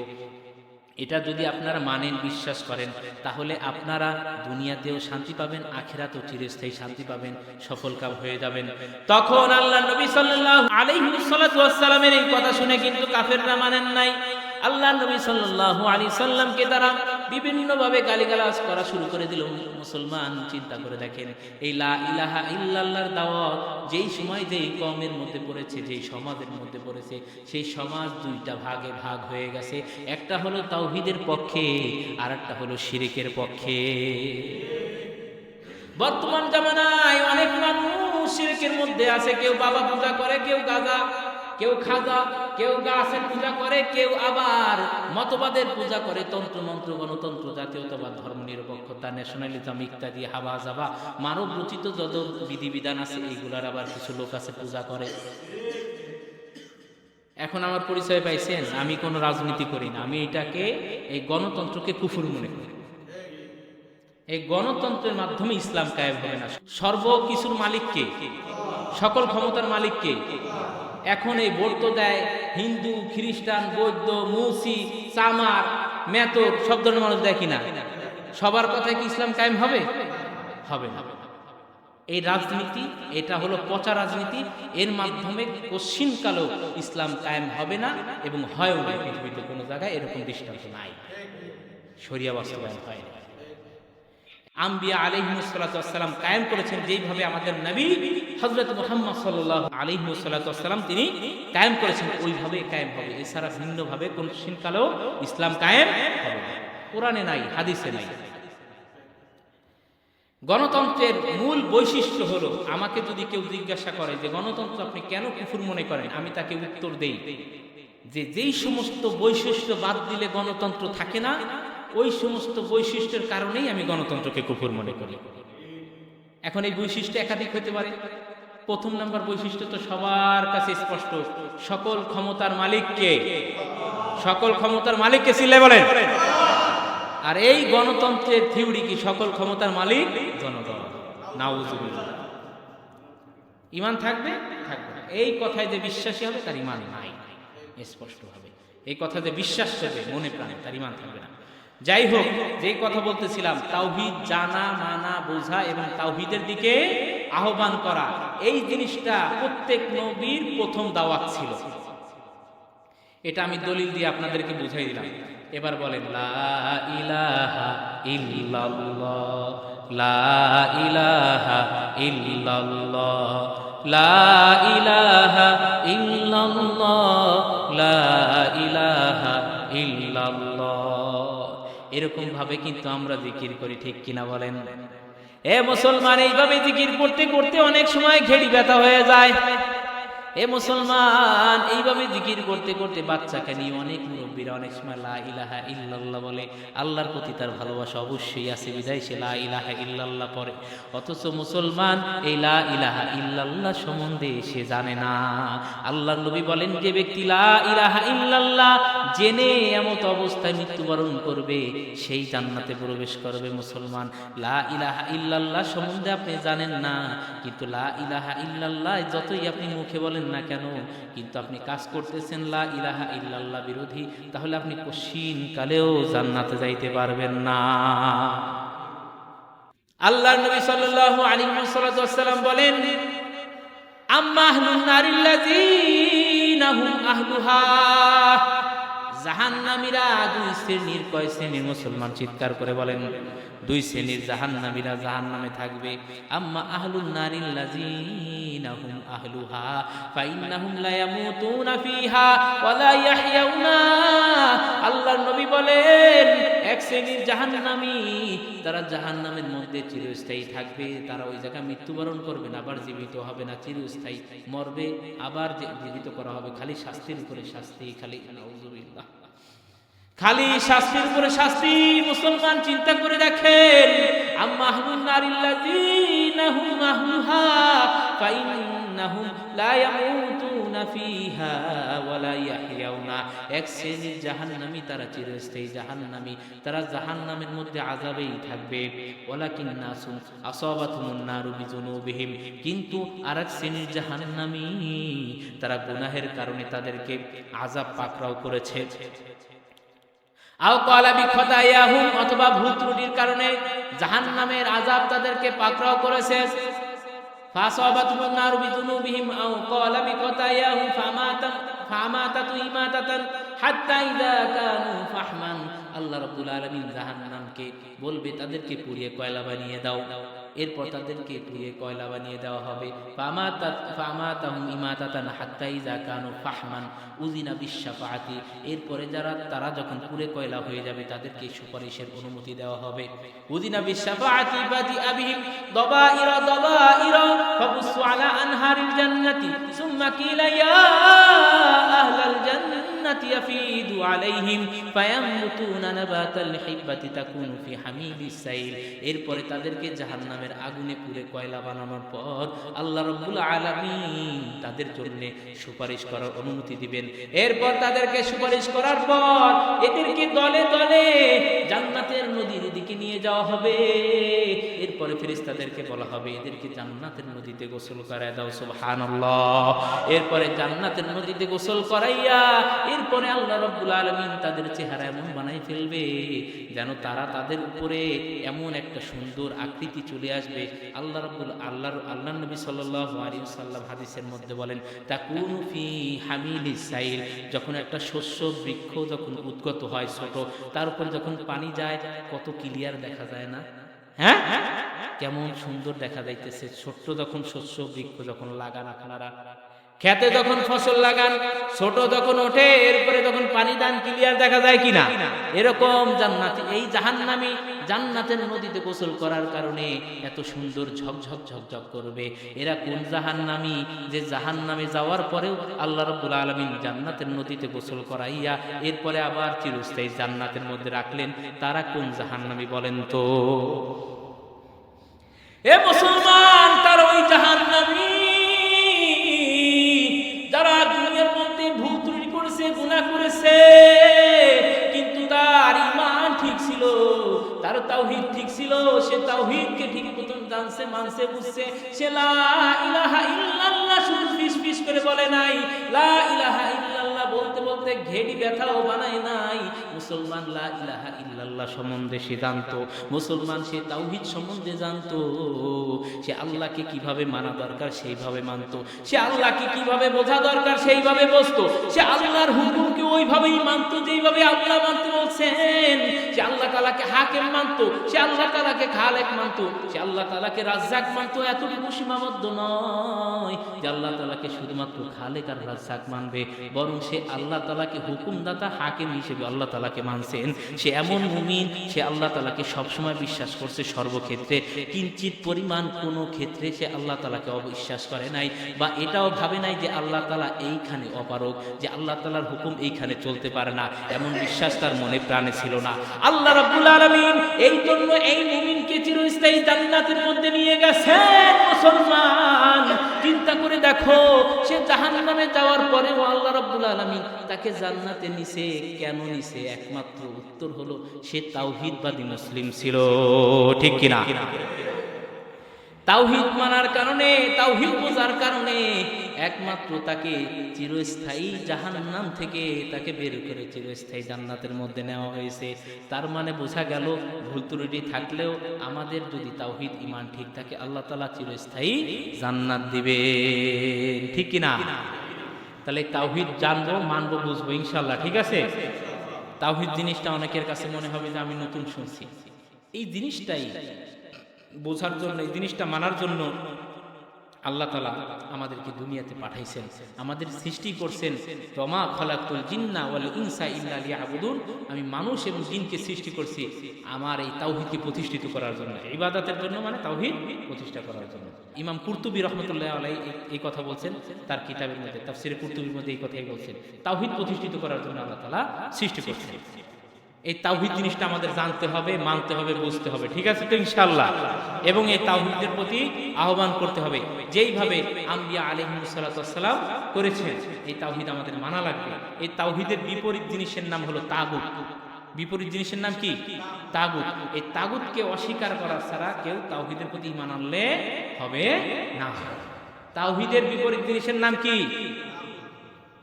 এটা যদি আপনারা মানেন, বিশ্বাস করেন, তাহলে আপনারা দুনিয়াতেও শান্তি পাবেন, আখিরাতেও চিরস্থায়ী শান্তি পাবেন, সফলকাম হয়ে যাবেন। তখন আল্লাহ নবী সাল্লাল্লাহু আলাইহি ওয়াসাল্লামের এই কথা শুনে কিন্তু কাফেররা মানেন নাই। আল্লাহ নবী সাল্লাল্লাহু আলাইহি সাল্লামকে তারা বিভিন্নভাবে গালিগালাজ করা শুরু করে দিল। মুসলমান চিন্তা করে দেখেন, এই লা ইলাহা ইল্লাল্লাহর দাওয়াত যেই সময় যেই কওমের মধ্যে পড়েছে, যেই সমাজের মধ্যে পড়েছে, সেই সমাজ দুইটা ভাগে ভাগ হয়ে গেছে। একটা হলো তাওহীদের পক্ষে, আর একটা হলো শিরকের পক্ষে। বর্তমান জামানায় অনেক মানুষ শিরকের মধ্যে আছে, কেউ বাবা পূজা করে, কেউ গাজা, কেউ খাজা, কেউ গাছের পূজা করে, কেউ আবার মতবাদের পূজা করে, তন্ত্র মন্ত্র, গণতন্ত্র, জাতীয়তাবাদ, ধর্ম নিরপেক্ষতা, ন্যাশনালিজম ইত্যাদি হাবা যাবা মানব রচিত যত বিধিবিধান আছে এইগুলার আবার কিছু লোক আছে পূজা করে। এখন আমার পরিচয় পাইছেন, আমি কোনো রাজনীতি করি না, আমি এটাকে, এই গণতন্ত্রকে কুফর মনে করি। এই গণতন্ত্রের মাধ্যমে ইসলাম কায়েম হবে না। সর্বকিছুর মালিককে, সকল ক্ষমতার মালিককে। এখন এই ভোট তো দেয় হিন্দু, খ্রিস্টান, বৌদ্ধ, মুসি, চামার, মেতর, সব ধরনের মানুষ দেয় কিনা? সবার কথায় কি ইসলাম কায়েম হবে? হবে না। এই রাজনীতি, এটা হলো পচা রাজনীতি, এর মাধ্যমে কোশ্চিনকালেও ইসলাম কায়েম হবে না এবং হয়ও না। পৃথিবীতে কোনো জায়গায় এরকম দৃষ্টান্ত নাই, শরিয়া বাস্তবায়ন হয় না। আম্বিয়া আলাইহিস সালাতু ওয়াস সালাম কায়েম করেছেন যেইভাবে আমাদের নবী হযরত মুহাম্মদ সাল্লাল্লাহু আলাইহি ওয়াসাল্লাম তিনি কায়েম করেছেন, ওইভাবে কায়েম হবে। এছাড়া ভিন্নভাবে কোনদিনকালেও ইসলাম কায়েম হবে না। কোরআনে নাই, হাদিসে নাই। গণতন্ত্রের মূল বৈশিষ্ট্য হলো, আমাকে যদি কেউ জিজ্ঞাসা করে যে গণতন্ত্র আপনি কেন কুফর মনে করেন, আমি তাকে উত্তর দেই যে যেই সমস্ত বৈশিষ্ট্য বাদ দিলে গণতন্ত্র থাকে না, ওই সমস্ত বৈশিষ্ট্যের কারণেই আমি গণতন্ত্রকে কুফর মনে করি। এখন এই বৈশিষ্ট্য একাধিক হতে পারে। প্রথম নাম্বার বৈশিষ্ট্য তো সবার কাছে স্পষ্ট, সকল ক্ষমতার মালিককে, সকল ক্ষমতার মালিককে চিল্লায় বলেন। আর এই গণতন্ত্রের থিওরি কি? সকল ক্ষমতার মালিক জনগণ। নাউজুবিল্লাহ। ঈমান থাকবে? থাকবে না। এই কথায় যে বিশ্বাসী হবে তার ঈমান নাই, স্পষ্ট হবে। এই কথা যে বিশ্বাস করবে মনে প্রাণে, তার ঈমান থাকবে না। যাই হোক, যেই কথা বলতেছিলাম, তাওহীদ জানা, মানা, বোঝা এবং তাওহীদের দিকে আহ্বান করা, এই জিনিসটা প্রত্যেক নবীর প্রথম দাওয়াত ছিল। এটা আমি দলিল দিয়ে আপনাদেরকে বুঝাই দিলাম। এবার বলেন লা ইলাহা ইল্লাল্লাহ, লা ইলাহা ইল্লাল্লাহ, লা ইলাহা ইল্লাল্লাহ, লা ইলাহা ইল্লাল্লাহ। এরকম ভাবে কিন্তু আমরা জিকির করি, ঠিক কিনা বলেন? এ মুসলমান, এইভাবে জিকির করতে করতে অনেক সময় ঘেড়ি ব্যথা হয়ে যায়। এ মুসলমান, এইভাবে জিকির করতে করতে বাচ্চাকে নিয়ে অনেক মুরব্বীরা অনেক সময় লা ইলাহা ইল্লাল্লাহ বলে। আল্লাহর প্রতি তার ভালোবাসা অবশ্যই আছে, বিধায় সে লা ইলাহা ইল্লাল্লাহ পড়ে। অথচ মুসলমান এই লা ইলাহা ইল্লাল্লাহ সম্বন্ধে সে জানে না। আল্লাহর নবী বলেন, যে ব্যক্তি লা ইলাহা ইল্লাল্লাহ জেনে এমত অবস্থায় মৃত্যুবরণ করবে, সেই জান্নাতে প্রবেশ করবে। মুসলমান, লা ইলাহা ইল্লাল্লাহ সম্বন্ধে আপনি জানেন না, কিন্তু লা ইলাহা ইল্লাল্লাহ যতই আপনি মুখে বলেন না কেন, কিন্তু আপনি কাজ করতেছেন লা ইলাহা ইল্লাল্লাহ বিরোধী, তাহলে আপনি কশিন কালেও জান্নাতে যাইতে পারবেন না। আল্লাহর নবী সাল্লাল্লাহু আলাইহি ওয়াসাল্লাম বলেন, আম্মা আহলুন নারিল্লাযীনা হুম আহলুহা, জাহান্নামীরা দুই শ্রেণীর। কয় শ্রেণীর? মুসলমান চিৎকার করে বলেন, দুই শ্রেণীর জাহান্নামীরা জাহান্নামে থাকবে। আম্মা আহলুন নারিল্লাযীনা হুম আহলুহা ফাইন্নাহুম লা ইয়ামুতুনা ফিহা ওয়া লা ইয়াহইয়াউনা। আল্লাহর নবী বলেন, এক শ্রেণীর জাহান্নামী, তারা জাহান্নামের মধ্যে চিরস্থায়ী থাকবে। তারা ওই জায়গায় মৃত্যুবরণ করবে না, আবার জীবিত হবে না, চিরস্থায়ী মরবে, আবার জীবিত করা হবে। খালি শাস্তির উপরে শাস্তি, খালি নাউযুবিল্লাহ, খালি শাস্তির উপরে শাস্তি। মুসলমান চিন্তা করে দেখেন, আম্মা আহলুন নারিল্লাযীনা হুম আহলুহা ফাইন্নাহুম লা ইয়ামুতুনা ফিহা ওয়া লা ইয়াহইয়াউনা। এক শ্রেণীর জাহান্নামী, তারা চিরস্থায়ী জাহান্নামী, তারা জাহান্নামের মধ্যে আযাবেই থাকবে। ওয়ালাকিন্না আসাবাতুমুন নারু বিযুনুবিহিম, কিন্তু আরেক শ্রেণীর জাহান্নামী, তারা গুনাহের কারণে তাদেরকে আযাব পাকড়াও করেছে। আও ক্বালা বিখতায়াহুম, অথবা ভুল ত্রুটির কারণে জাহান্নামের আযাব তাদেরকে পাকড়াও করেছে। ফাসাবাতুন নারু বিযুনুবিহিম আও ক্বালা বিখতায়াহুম ফামাতাতু ইমাতাতান হাত্তা ইযা কানু ফাহমান। আল্লাহ রাব্বুল আলামিন জাহান্নামকে বলবে, তাদেরকে পুড়িয়ে কয়লা বানিয়ে দাও। এরপর তাদেরকে পুড়িয়ে কয়লা বানিয়ে দেওয়া হবে। ফামাতাহুম ইমাতাতান হাত্তা ইযা কানু ফাহমান উযিনা বিশ-শাফাআতি। এরপরে তারা যখন পুড়ে কয়লা হয়ে যাবে, তাদেরকে সুপারিশের অনুমতি দেওয়া হবে। উযিনা বিশ-শাফাআতি বাদিআ বিহিম দাবাইরা ফাবুসু আলা আনহারিল জান্নাতি সুম্মা কিলা ইয়া আহলাল জান্নাতি ইয়াফিদু আলাইহিম ফায়ামুতুনা নাবাতাল হিব্বাতি তাকুনু ফি হামিলিস সাইল। এরপরে তাদেরকে জাহান্নামের আগুনে পুড়ে কয়লা বানানোর পর আল্লাহ রাব্বুল আলামিন তাদের জন্য সুপারিশ করার অনুমতি দিবেন। এরপর তাদেরকে সুপারিশ করার পর এদেরকে দলে দলে জান্নাতের নদীর দিকে নিয়ে যাওয়া হবে। এরপরে ফেরেশতাদেরকে বলা হবে, এদেরকে জান্নাতের নদীতে গোসল করায় দাও। সুবহানাল্লাহ। এরপরে জান্নাতের নদীতে গোসল করাইয়া এরপরে আল্লাহ রাব্বুল আলামিন তাদের চেহারা এমন বানাই ফেলবে যেন তাদের উপরে এমন একটা সুন্দর আকৃতি চলে আসবে। আল্লাহ নবী সাল্লাল্লাহু আলাইহি ওয়াসাল্লাম হাদিসের মধ্যে বলেন, তাকুনু ফি হামিলিস সাইল, যখন একটা শস্য বৃক্ষ যখন উদ্গত হয় ছোট, তার উপর যখন পানি যায় কত ক্লিয়ার দেখা যায় না? হ্যাঁ, কেমন সুন্দর দেখা যাইতেছে। ছোট্ট যখন শস্য বৃক্ষ যখন লাগান, আপনারা খেতে যখন ফসল লাগান, ছোট যখন ওঠে, এরপরে যখন পানি দান ক্লিয়ার দেখা যায় কিনা? এরকম জান্নাতি এই জাহান্নামী জান্নাতের নদীতে গোসল করার কারণে এত সুন্দর ঝকঝক ঝকঝক করবে। এরা কোন জাহান্নামী যে জাহান্নামে যাওয়ার পরেও আল্লাহ রাব্বুল আলামিন জান্নাতের নদীতে গোসল করাইয়া এরপরে আবার চিরস্থায়ী জান্নাতের মধ্যে রাখলেন? তারা কোন জাহান্নামী বলেন তো? এ মুসলমান, তারা ওই জাহান্নামী যারা দুনিয়ার মধ্যে ভুল ত্রুটি করেছে, গুনাহ করেছে, কিন্তু তার ঈমান ঠিক ছিল, তার তাওহীদ ঠিক ছিল, সে তাওহীদকে ঠিক মতন জানছে, মানছে, বুঝছে। সে লা ইলাহা ইল্লাল্লাহ শুধু ফিস ফিস করে বলে নাই, লা ইলাহা ইল্লাল্লাহ বলতে বলতে বলতে ঘেড়ি ব্যথাও বানায় নাই। মুসলমান লা ইলাহা ইল্লাল্লাহ সম্বন্ধে সে জানতো, মুসলমান সে তাওহীদ সম্বন্ধে জানতো, সে আল্লাহকে কিভাবে মানা দরকার সেইভাবে মানতো, সে আল্লাহকে কিভাবে বোঝা দরকার সেইভাবে বুঝতো, সে আল্লাহর হুকুমকে ওইভাবেই মানতো যেইভাবে আল্লাহ মানতে বলছেন, সে আল্লাহ তাআলাকে হাকিম মানতো, সে আল্লাহ তাআলাকে খালেক মানতো, সে আল্লাহ তাআলাকে রাজ্জাক মানতো। এতটুকু সীমাবদ্ধ নয় যে আল্লাহ তাআলাকে শুধুমাত্র খালেক আর রাজ্জাক মানবে, বরং সে আল্লাহ তাআলাকে হুকুমদাতা হাকিম হিসেবে আল্লাহ তাআলাকে মানছেন। সে এমন মুমিন, সে আল্লাহ তাআলাকে সবসময় বিশ্বাস করছে সর্বক্ষেত্রে, কিঞ্চিত পরিমাণ কোনো ক্ষেত্রে সে আল্লাহ তাআলাকে অবিশ্বাস করে নাই, বা এটাও ভাবে নাই যে আল্লাহ তাআলা এইখানে অপারগ, যে আল্লাহ তাআলার হুকুম এইখানে চলতে পারে না, এমন বিশ্বাস তার মনে প্রাণে ছিল না। আল্লাহ রাব্বুল আলামিন এই জন্য এই মুমিনকে চিরস্থায়ী জান্নাতের মধ্যে নিয়ে গেছেন। মুসলমান চিন্তা করে দেখো, সে জাহান্নামে যাওয়ার পরেও আল্লাহ রাব্বুল আলামিন তাকে জান্নাতে নিছে। কেন নিছে? একমাত্র উত্তর হলো সে তাওহীদবাদী মুসলিম ছিল, ঠিক কিনা? তাওহীদ মানার কারণে, তাওহীদ বোঝার কারণে একমাত্র তাকে চিরস্থায়ী জাহান্নাম থেকে তাকে বের করে চিরস্থায়ী জান্নাতের মধ্যে নেওয়া হয়েছে। তার মানে বোঝা গেল, ভুল ত্রুটি থাকলেও আমাদের যদি তাওহীদ ঈমান ঠিক থাকে, আল্লাহ তাআলা চিরস্থায়ী জান্নাত দিবে, ঠিক কিনা? তাহলে তাওহীদ জানবো, মানবো, বুঝবো ইনশাআল্লাহ, ঠিক আছে? তাওহীদ জিনিসটা অনেকের কাছে মনে হবে যে আমি নতুন শুনছি। এই জিনিসটাই বোঝার জন্য, এই জিনিসটা মানার জন্য আল্লাহ তাআলা আমাদেরকে দুনিয়াতে পাঠাইছেন, আমাদের সৃষ্টি করছেন। ওমা খালাকতুল জিন্না ওয়াল ইনসা ইল্লা লিয়াবুদুন, আমি মানুষ এবং জিনকে সৃষ্টি করছি আমার এই তাওহীদকে প্রতিষ্ঠিত করার জন্য, ইবাদতের জন্য, মানে তাওহীদ প্রতিষ্ঠা করার জন্য। ইমাম কুরতুবী রাহমাতুল্লাহি আলাইহি এই কথা বলছেন তার কিতাবের মধ্যে, তাফসীরে কুরতুবীর মধ্যে এই কথাই বলছেন, তাওহীদ প্রতিষ্ঠিত করার জন্য আল্লাহ তাআলা সৃষ্টি করছেন। এই তাওহীদ জিনিসটা আমাদের জানতে হবে, মানতে হবে, বুঝতে হবে, ঠিক আছে তো ইনশাআল্লাহ? এবং এই তাওহীদের প্রতি আহ্বান করতে হবে যেইভাবে আম্বিয়া আলাইহিস সালাতু ওয়াস সালাম করেছেন। এই তাওহীদ আমাদের মানা লাগবে। এই তাওহীদের বিপরীত জিনিসের নাম হলো তাগুত। বিপরীত জিনিসের নাম কি? তাগুত। এই তাগুতকে অস্বীকার করা ছাড়া কেউ তাওহীদের প্রতি ঈমান আনলে হবে না। তাওহীদের বিপরীত জিনিসের নাম কি?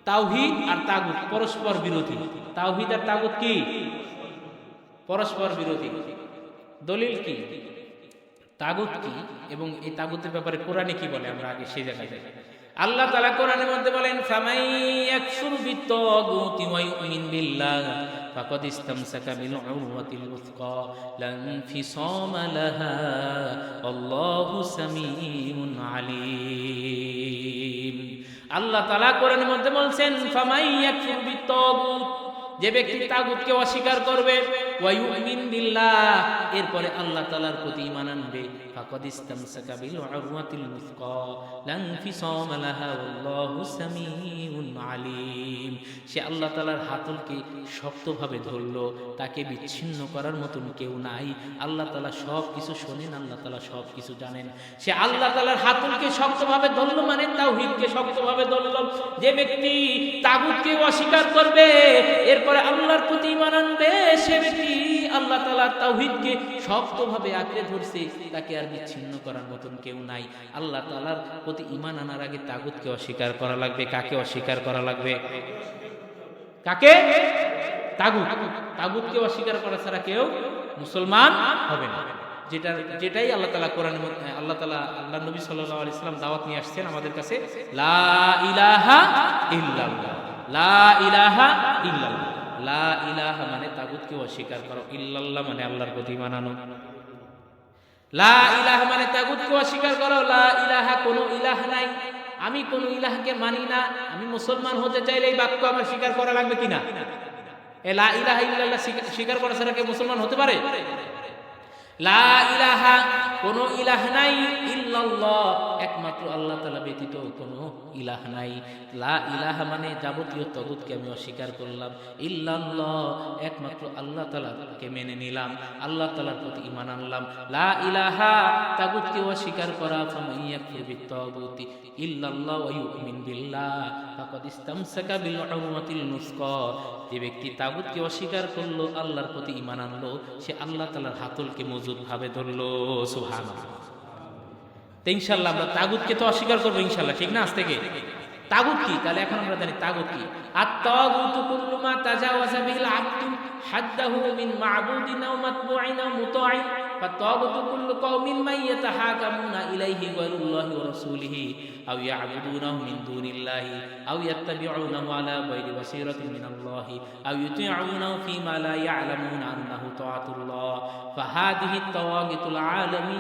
তাওহীদ আর তাগুত পরস্পর বিরোধী। তাওহীদ আর তাগুত কি? পরস্পর বিরোধী। দলিল কি? তাগুত কি এবং এই তাগুতের ব্যাপারে কোরআনে কি বলে আমরা আগে সেই জায়গায় যাই। আল্লাহ তাআলা কোরআনের মধ্যে বলেন, ফামাই ইয়াকফুর বিত্তাগুতি ওয়া ইউমিন বিল্লাহ ফাকাদ ইসতামসাকা বিল উরওয়াতিল উসকা লা ইনফিসামা লাহা আল্লাহু সামিউন আলিম। আল্লাহ তাআলা কোরআনের মধ্যে বলছেন, ফামাই ইয়াকফুর বিত্তাগুত, যে ব্যক্তি তাগুতকে অস্বীকার করবে, ওয়া ইউমিন বিল্লাহ, এরপরে আল্লাহ তাআলার প্রতি ঈমান আনবে, ফাকাদ ইসতামসাকা বিল উরওয়াতিল উসকা লা ইনফিসামা লাহা আল্লাহু সামিউন আলিম। সে আল্লাহ তাআলার হাতলকে শক্তভাবে ধরলো, তাকে বিচ্ছিন্ন করার মতন কেউ নাই। আল্লাহ তাআলা সব কিছু শোনেন, আল্লাহ তাআলা সব কিছু জানেন। সে আল্লাহ তাআলার হাতলকে শক্তভাবে ধরলো, মানে তাওহীদকে শক্তভাবে ধরলো। যে ব্যক্তি তাগুতকে অস্বীকার করবে, এরপরে আল্লাহর প্রতি ঈমান আনবে, সে ব্যক্তি আল্লাহ তাআলার তাওহীদকে শক্তভাবে আঁকড়ে ধরছে, তাকে আর বিচ্ছিন্ন করার মতন কেউ নাই। আল্লাহ তাআলার প্রতি ঈমান আনার আগে তাগুতকে অস্বীকার করা লাগবে। কাকে অস্বীকার করা লাগবে? কাকে? তাগুত। তাগুতকে অস্বীকার করা ছাড়া কেউ মুসলমান হবে না। যেটাই আল্লাহ তাআলা কোরআনের মধ্যে, আল্লাহ তাআলা, আল্লাহ নবী সাল্লাল্লাহু আলাইহি সাল্লাম দাওয়াত নিয়ে আসছেন আমাদের কাছে, লা ইলাহা ইল্লাল্লাহ, লা ইলাহা ইল্লাল্লাহ। লা ইলাহা মানে তাগুতকে অস্বীকার করো, ইল্লাল্লাহ মানে আল্লাহর প্রতি ঈমান আনো। লা ইলাহা মানে তাগুতকে অস্বীকার করো, লা ইলাহা কোনো ইলাহ নাই, আমি কোনো ইলাহকে মানি না। আমি মুসলমান হতে চাইলে এই বাক্য আমার স্বীকার করা লাগবে কিনা? এ লা ইলাহা ইল্লাল্লাহ স্বীকার করা ছাড়া কেউ মুসলমান হতে পারে? লা ইলাহা কোনো ইলাহ নাই, ইল্লাল্লাহ একমাত্র আল্লাহ তাআলা ব্যতীত কোনো ইলাহ নাই। লা ইলাহা মানে যাবতীয় তাগুতকে আমি অস্বীকার করলাম, ইল্লাল্লাহ একমাত্র আল্লাহ তাআলাকে মেনে নিলাম, আল্লাহ তাআলার প্রতি ঈমান আনলাম। লা ইলাহা তাগুতকে অস্বীকার করা, ফামান ইয়াকফুর বিত্তাগুতি ইল্লাল্লাহ ওয়া ইউমিন বিল্লাহ ফাকাদ ইসতামসাকা বিল উরওয়াতিল উসকা। যে ব্যক্তি তাগুতকে অস্বীকার করলো, আল্লাহর প্রতি ঈমান আনলো, সে আল্লাহ তাআলার হাতলকে মজবুত ভাবে ধরলো। সুবহানাল্লাহ। তো ইনশাআল্লাহ আমরা তাগুতকে তো অস্বীকার করবো ইনশাআল্লাহ, ঠিক না? আজ থেকে তাগুত কি? তাহলে এখন আমরা জানি তাগুত কি। আত-তাগুতু কুল্লু মা তাজাওয়াজা বিল আবদু হাদ্দাহু মিন মা'বুদিন আও মাতবু'ইন আও মুতা'ইন ফাত-তাগুতু কুল্লু কওমিন মান ইয়াতাহাকামুনা ইলাইহি গায়রুল্লাহি ওয়া রাসূলিহি আও ইয়া'বুদুনাহু মিন দুনিল্লাহি আও ইয়াত্তাবি'ুনাহু আলা গায়রি বাসীরাতিন মিনাল্লাহি আও ইউতি'উনাহু ফীমা লা ইয়া'লামুনা আন্নাহু তাআতুল্লাহ ফাহাদিহি আত-তাওয়াগিতুল আলামি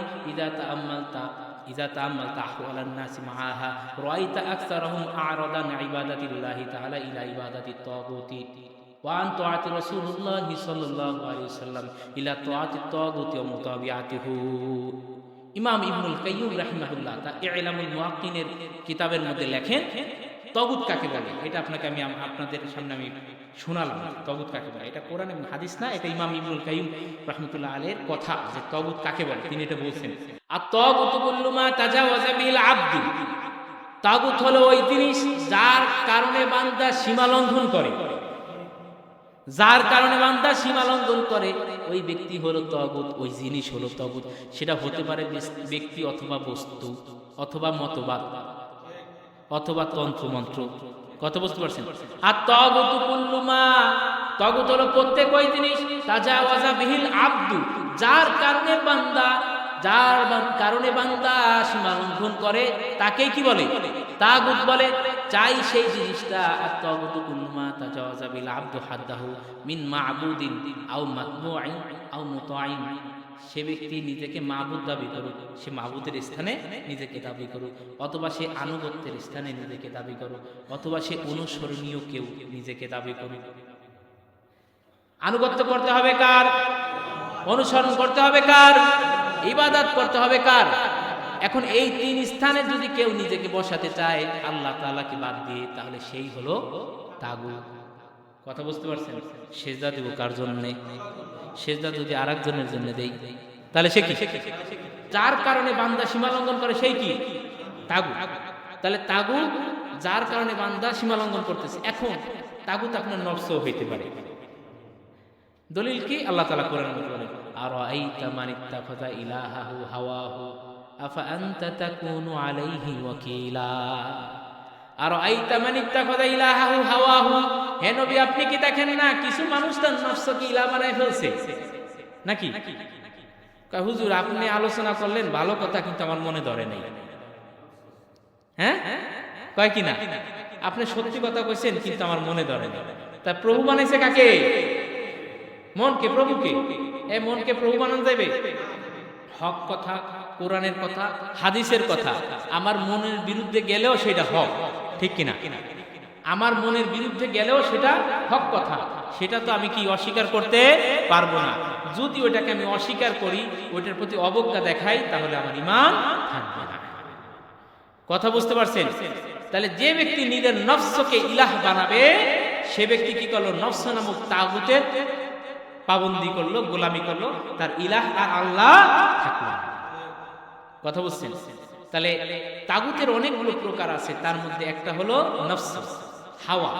إذا تأملت أحوال الناس معها رأيت أكثرهم أعرض عن عبادة الله تعالى إلى عبادة الطاغوت وعن طاعة رسول الله صلى الله عليه وسلم إلى طاعة الطاغوت ومتابعته ইমাম ইবনুল কাইয়্যিম রাহিমাহুল্লাহ তা ইলামুল মুওয়াক্কিনের কিতাবের মধ্যে লেখেন তাগুত কাকে বলে। এটা আমি আপনাদের সামনে আমি শোনালাম তাগুত কাকে বলে। এটা কোরআন এবং হাদিস না, এটা ইমাম ইবনুল কাইয়্যিম রাহমাতুল্লাহ আলাইহির কথা যে তাগুত কাকে বলে, তিনি এটা বলছেন। আত-তাগুতু কুল্লু মা তাজাওয়াজা বিল আবদু, তাগুত হলো ওই জিনিস যার কারণে বান্দা সীমা লঙ্ঘন করে, যার কারণে বান্দা সীমা লঙ্ঘন করে ওই ব্যক্তি হলো তাগুত, ওই জিনিস হলো তাগুত। সেটা হতে পারে ব্যক্তি অথবা বস্তু অথবা মতবাদ অথবা তন্ত্র মন্ত্র। কত বুঝতে পারছেন? আর তাগুতু কুল্লু মা, তাগুত হলো প্রত্যেক ওই জিনিস তাজাওয়াজা বিহিল আবদু, যার কারণে বান্দা সীমা লঙ্ঘন করে তাকেই কি বলে? তাগুত বলে। চাই সেই জিনিসটা। আর তাগুতু কুল্লু মা তাজাওয়াজা বিল আবদু হাদ্দাহু মিন মা'বুদিন আও মাতবু'ইন আও মুতা'ইন, সে ব্যক্তি নিজেকে মাবুদ দাবি করুক, সে মাবুদের স্থানে নিজেকে দাবি করুক, অথবা সে আনুগত্যের স্থানে নিজেকে দাবি করুক, অথবা সে অনুসরণীয় কেউ নিজেকে দাবি করুক। আনুগত্য করতে হবে কার? অনুসরণ করতে হবে কার? ইবাদত করতে হবে কার? এখন এই তিন স্থানে যদি কেউ নিজেকে বসাতে চায় আল্লাহ তাআলাকে বাদ দিয়ে, তাহলে সেই হলো তাগুত। কথা বুঝতে পারছেন? সেজদা দেব কার জন্য? সেজদা যদি আরেকজনের জন্য দেই তাহলে সে কি? যার কারণে বান্দা সীমা লঙ্ঘন করে সেই কি? তাগুত। তাহলে তাগুত যার কারণে বান্দা সীমা লঙ্ঘন করতেছে। এখন তাগুত আপনার নফসও হইতে পারে। দলিল কি? আল্লাহ তাআলা কোরআনে বলেন, আরাআইতা মান ইত্তাখাযা ইলাহাহু হাওয়াহু আফা আনতা তাকুনু আলাইহি ওয়াকিলা। আরাআইতা মান ইত্তাখাযা ইলাহাহু হাওয়াহু, হে নবী আপনি কি দেখেন না কিছু মানুষ তার নফসকে ইলাহ বানায় ফেলছে নাকি? কয় হুজুর আপনি আলোচনা করলেন ভালো কথা, কিন্তু আমার মনে ধরে নাই। হ্যাঁ কয় কি না? আপনি সত্যি কথা কইছেন কিন্তু আমার মনে ধরে নাই। তা প্রভু বানাইছে কাকে? মনকে। প্রভুকে? এই মনকে প্রভু বানানো যাবে? হক কথা, কোরআনের কথা, হাদিসের কথা আমার মনের বিরুদ্ধে গেলেও সেটা হক, ঠিক কিনা? আমার মনের বিরুদ্ধে গেলেও সেটা হক কথা, সেটা তো আমি কি অস্বীকার করতে পারবো না। যদি ওটাকে আমি অস্বীকার করি, ওটার প্রতি অবজ্ঞা দেখাই, তাহলে আমার ঈমান থাকবে না। কথা বুঝতে পারছেন? তাহলে যে ব্যক্তি নিজের নফসকে ইলাহ বানাবে সে ব্যক্তি কি করলো? নফস নামক তাগুতের পাবন্দি করলো, গোলামি করলো, তার ইলাহ আর আল্লাহ থাকলো। কথা বুঝছেন? তাহলে তাগুতের অনেকগুলো প্রকার আছে, তার মধ্যে একটা হলো নফস, হাওয়া।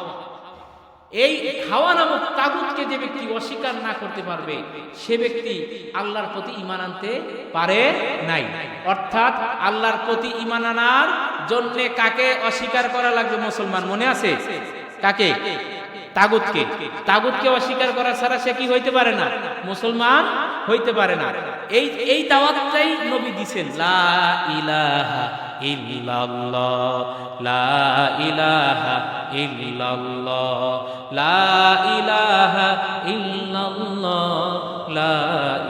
এই হাওয়া নামক তাগুতকে যে ব্যক্তি অস্বীকার না করতে পারবে সে ব্যক্তি আল্লাহর প্রতি ঈমান আনতে পারে নাই। অর্থাৎ আল্লাহর প্রতি ঈমান আনার জন্য কাকে অস্বীকার করা লাগবে? মুসলমান। মনে আছে? কাকে? তাগুতকে। তাগুতকে অস্বীকার করা ছাড়া সে কি হইতে পারে না? মুসলমান হইতে পারে না। এই দাওয়াতটাই নবী দিবেন, লা ইলাহা ইল্লাল্লাহ, লা ইলাহা ইল্লাল্লাহ, লা ইলাহা ইল্লাল্লাহ, লা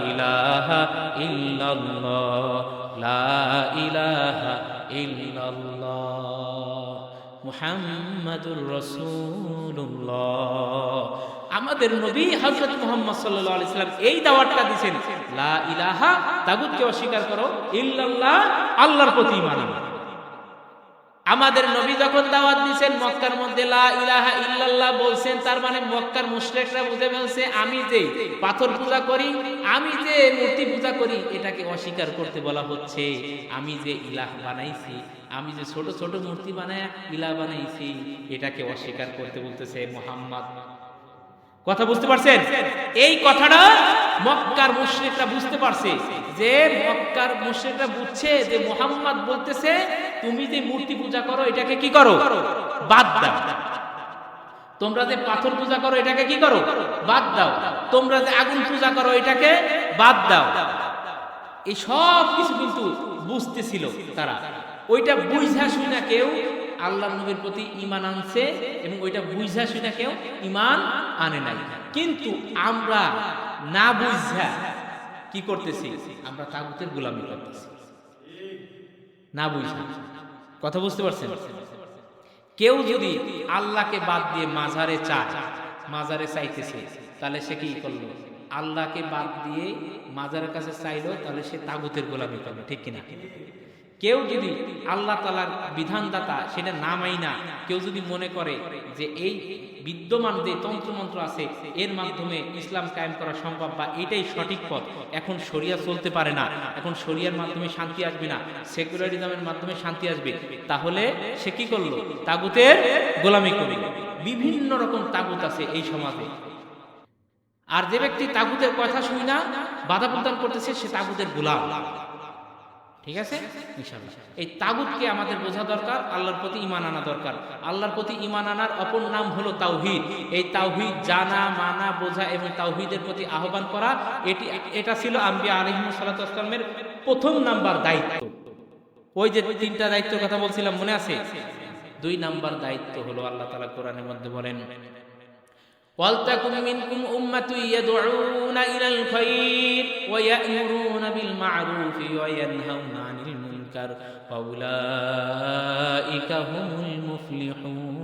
ইলাহা ইল্লাল্লাহ, লা ইলাহা ইল্লাল্লাহ মুহাম্মাদুর রাসূলুল্লাহ। আমাদের নবী হযরত মুহাম্মদ সাল্লাল্লাহু আলাইহি সাল্লাম এই দাওয়াতটা দিবেন, লা ইলাহা, তাগুতকে অস্বীকার করো, ইল্লাল্লাহ, আল্লাহর প্রতি ঈমান আনো। আমাদের নবী যখন দাওয়াত দিয়েছেন মক্কার মধ্যে লা ইলাহা ইল্লাল্লাহ বলছেন, তার মানে মক্কার মুশরিকরা বুঝে ফেলছে আমি যে পাথর পূজা করি, আমি যে মূর্তি পূজা করি, এটাকে অস্বীকার করতে বলা হচ্ছে। আমি যে ইলাহ বানাইছি, আমি যে ছোট ছোট মূর্তি বানায় ইলাহ বানাইছি, এটাকে অস্বীকার করতে বলতেছে মুহাম্মদ। কথা বুঝতে পারছেন? এই কথাটা মক্কার মুশরিকরা বুঝতে পারছে যে মক্কার মুশরিকরা বুঝছে যে মুহাম্মদ বলতেছে তুমি যে মূর্তি পূজা করো এটাকে কি করো, বাদ দাও। তোমরা যে পাথর পূজা করো এটাকে কি করো, বাদ দাও। তোমরা যে আগুন পূজা করো এটাকে বাদ দাও। এই সব কিছু কিন্তু বুঝতেছিল তারা। ওইটা বুঝা শুনা কেউ আল্লাহর নবীর প্রতি ঈমান আনছে এবং ওইটা বুঝা শুনা কেউ ঈমান আনে নাই। কিন্তু আমরা না বুঝা কি করতেছি, আমরা তাগুতের গোলামি করতেছি না বুঝা। কথা বুঝতে পারছেন? কেউ যদি আল্লাহকে বাদ দিয়ে মাজারে চায়, মাজারে চাইতেছে, তাহলে সে কি করলো, আল্লাহকে বাদ দিয়ে মাজারের কাছে চাইলো, তাহলে সে তাগুতের গোলামি করলো, ঠিক কিনা? কেউ যদি আল্লাহ তাআলার বিধানদাতা সেটা না মাইনা কেউ যদি মনে করে যে এই বিদ্যমান যে তন্ত্রমন্ত্র আছে এর মাধ্যমে ইসলাম কায়েম করা সম্ভব বা এটাই সঠিক পথ, এখন শরিয়া চলতে পারে না, এখন শরিয়ার মাধ্যমে শান্তি আসবে না, সেকুলারিজমের মাধ্যমে শান্তি আসবে, তাহলে সে কি করলো, তাগুতের গোলামি করলো। বিভিন্ন রকম তাগুত আছে এই সমাজে। আর যে ব্যক্তি তাগুতের কথা শুই না বাধা প্রদান করতেছে সে তাগুতের গোলাম। ঠিক আছে? ইনশাআল্লাহ এই তাগুতকে আমাদের বোঝা দরকার, আল্লাহর প্রতি ঈমান আনা দরকার। আল্লাহর প্রতি ঈমান আনার অপর নাম হলো তাওহীদ। এই তাওহীদ জানা, মানা, বোঝা এবং তাওহীদের প্রতি আহ্বান করা, এটা ছিল আম্বিয়া আলাইহিস সালাতু ওয়াস সালামের প্রথম নাম্বার দায়িত্ব। ওই যে তিনটা দায়িত্বের কথা বলছিলাম মনে আছে? 2 নাম্বার দায়িত্ব হলো আল্লাহ তাআলা কোরআনের মধ্যে বলেন ওয়ালতাকুম মিনকুম উম্মাতুন ইয়াদউনা ইলাল খায়র ওয়া ইয়া'মুরুনা বিল মা'রুফি ওয়া ইয়ানহাউনা আনিল মুনকার ওয়া উলাইকা হুমুল মুফলিহুন।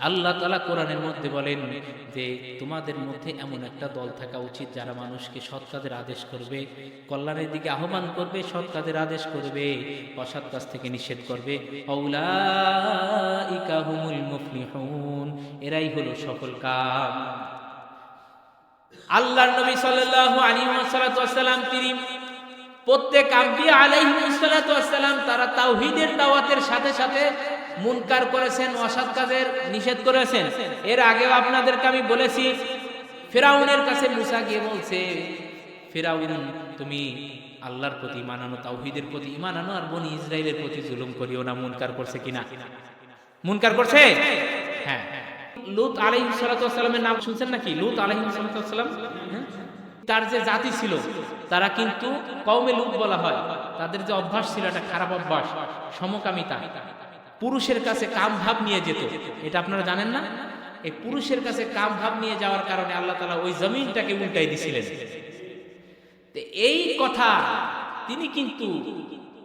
আল্লাহ তাআলা কোরআনের মধ্যে বলেন যে তোমাদের মধ্যে এমন একটা দল থাকা উচিত যারা মানুষকে সৎ কাজের আদেশ করবে, কল্যাণের দিকে আহ্বান করবে, সৎ কাজের আদেশ করবে, অসৎ কাজ থেকে নিষেধ করবে। উলাইকা হুমুল মুফলিহুন, এরাই হলো সফল কাম। আল্লাহর নবী সাল্লাল্লাহু আলাইহি ওয়াসাল্লাম তিনি প্রত্যেক আম্বিয়া আলাইহিস সালাতু ওয়াস সালাম তারা তাওহীদের দাওয়াতের সাথে সাথে মুনকার করেছেন, অসৎ কাজের নিষেধ করেছেন। এর আগেও আপনাদেরকে আমি বলেছি ফিরাউনের কাছে মুসা গিয়ে বলছে, ফিরাউন তুমি আল্লাহর প্রতি ঈমান আনো, তাওহীদের প্রতি ঈমান আনো, আর বনি ইসরাইলের প্রতি জুলুম করিও না। মুনকার করছে কিনা? মুনকার করছে। হ্যাঁ, লূত আলাইহিস সালাতু ওয়াস সালামের নাম শুনছেন নাকি? লূত আলাইহিস সালাতু ওয়াস সালাম, তার যে জাতি ছিল তারা কিন্তু কওমে লূত বলা হয়। তাদের যে অভ্যাস ছিল একটা খারাপ অভ্যাস, সমকামিতা, পুরুষের কাছে কাম ভাব নিয়ে যেত। এটা আপনারা জানেন না? এই পুরুষের কাছে কাম ভাব নিয়ে যাওয়ার কারণে আল্লাহ তাআলা ওই জমিনটাকে উল্টাই দিয়েছিলেন। এই কথা তিনি কিন্তু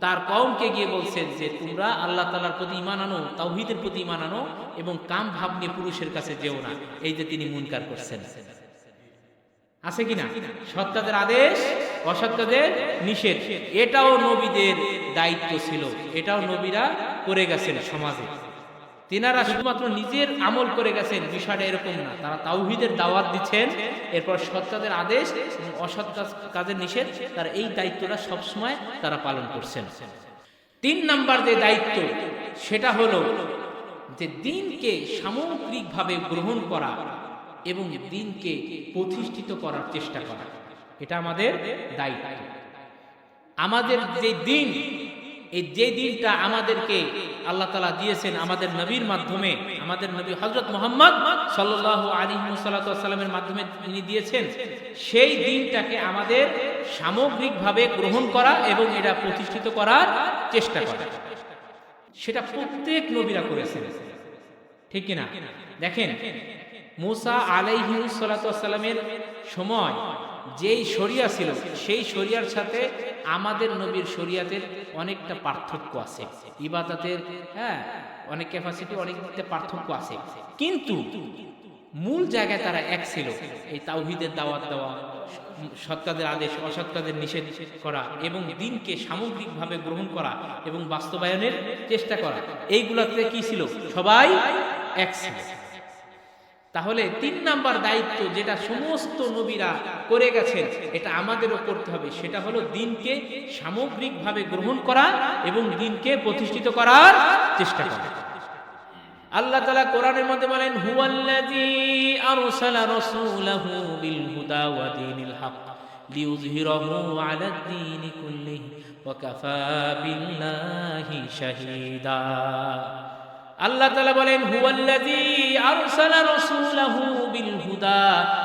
তার কওমকে গিয়ে বলছেন যে তোমরা আল্লাহ তাআলার প্রতি ঈমান আনো, তাওহীদের প্রতি ঈমান আনো এবং কাম ভাব নিয়ে পুরুষের কাছে যেও না। এই যে তিনি মুনকার করছেন, আছে কিনা? সৎ কাজের আদেশ, অসৎ কাজের নিষেধ, এটাও নবীদের দায়িত্ব ছিল। এটাও নবীরা করে গেছেন সমাজে। তিনারা শুধুমাত্র নিজের আমল করে গেছেন, বিষয়টা এরকম না। তারা তাওহীদের দাওয়াত দিচ্ছেন, এরপর সৎ কাজের আদেশ এবং অসৎ কাজের নিষেধ, তারা এই দায়িত্বটা সবসময় তারা পালন করছেন। 3 নাম্বার যে দায়িত্ব সেটা হলো যে দিনকে সামগ্রিকভাবে গ্রহণ করা এবং দিনকে প্রতিষ্ঠিত করার চেষ্টা করা, এটা আমাদের দায়িত্ব। আমাদের যে দিন, এই যে দিনটা আমাদেরকে আল্লাহ তাআলা দিয়েছেন আমাদের নবীর মাধ্যমে, আমাদের নবী হযরত মুহাম্মদ সাল্লাল্লাহু আলাইহি ওয়াসাল্লামের মাধ্যমে তিনি দিয়েছেন, সেই দিনটাকে আমাদের সামগ্রিকভাবে গ্রহণ করা এবং এটা প্রতিষ্ঠিত করার চেষ্টা করা, সেটা প্রত্যেক নবীরা করেছেন, ঠিক কিনা? দেখেন মুসা আলাইহিস সালাতু ওয়াস সালামের সময় যেই শরিয়া ছিল সেই শরিয়ার সাথে আমাদের নবীর শরিয়াতের অনেকটা পার্থক্য আছে। ইবাদতের অনেক ক্যাপাসিটি, অনেকটা পার্থক্য আছে, কিন্তু মূল জায়গায় তারা এক ছিল। এই তাওহীদের দাওয়াত দেওয়া, সৎ কাজের আদেশ, অসৎ কাজের নিষেধ করা এবং দিনকে সামগ্রিকভাবে গ্রহণ করা এবং বাস্তবায়নের চেষ্টা করা, এইগুলোতে কি ছিল? সবাই এক ছিল। তাহলে 3 নাম্বার দায়িত্ব যেটা সমস্ত নবীরা করে গেছেন, এটা আমাদেরও করতে হবে। সেটা হলো দিনকে সামগ্রিকভাবে গ্রহণ করা এবং দিনকে প্রতিষ্ঠিত করার চেষ্টা করা। আল্লাহ তাআলা কোরআনের মধ্যে বলেন, হুয়াল্লাযী আরসালা রাসূলাহু বিল হুদা ওয়া দীনিল হক লিইয়ুযহিরাহু আলাদ দীনি কুল্লিহি ওয়া কাফা বিল্লাহি শাহীদা। আল্লাহ তাআলা বলেন, হুয়াল্লাযী আরসালা রাসূলাহু বিল হুদা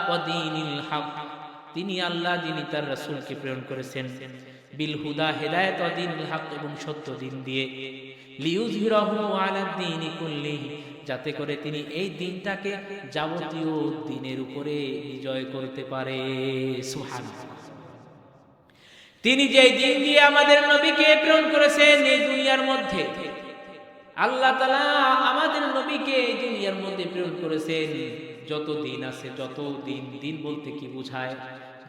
ওয়া দীনিল হক, তিনি আল্লাহ, যিনি তার রাসূলকে প্রেরণ করেছেন বিল হুদা, হেদায়েত, ওয়া দীনিল হক, এবং সত্য দিন দিয়ে, লিইয়ুযহিরাহু আলাদ দীনি কুল্লিহি, যাতে করে তিনি এই দিনটাকে যাবতীয় দিনের উপরে বিজয় করতে পারে। সুবহানাল্লাহ। তিনি যে দিন দিয়ে আমাদের নবীকে প্রেরণ করেছেন এই দুনিয়ার মধ্যে, আল্লাহ তাআলা আমাদের নবীকে এই দুনিয়ার মধ্যে প্রেরণ করেছেন। যত দিন আছে, যত দিন, দিন বলতে কি বোঝায়,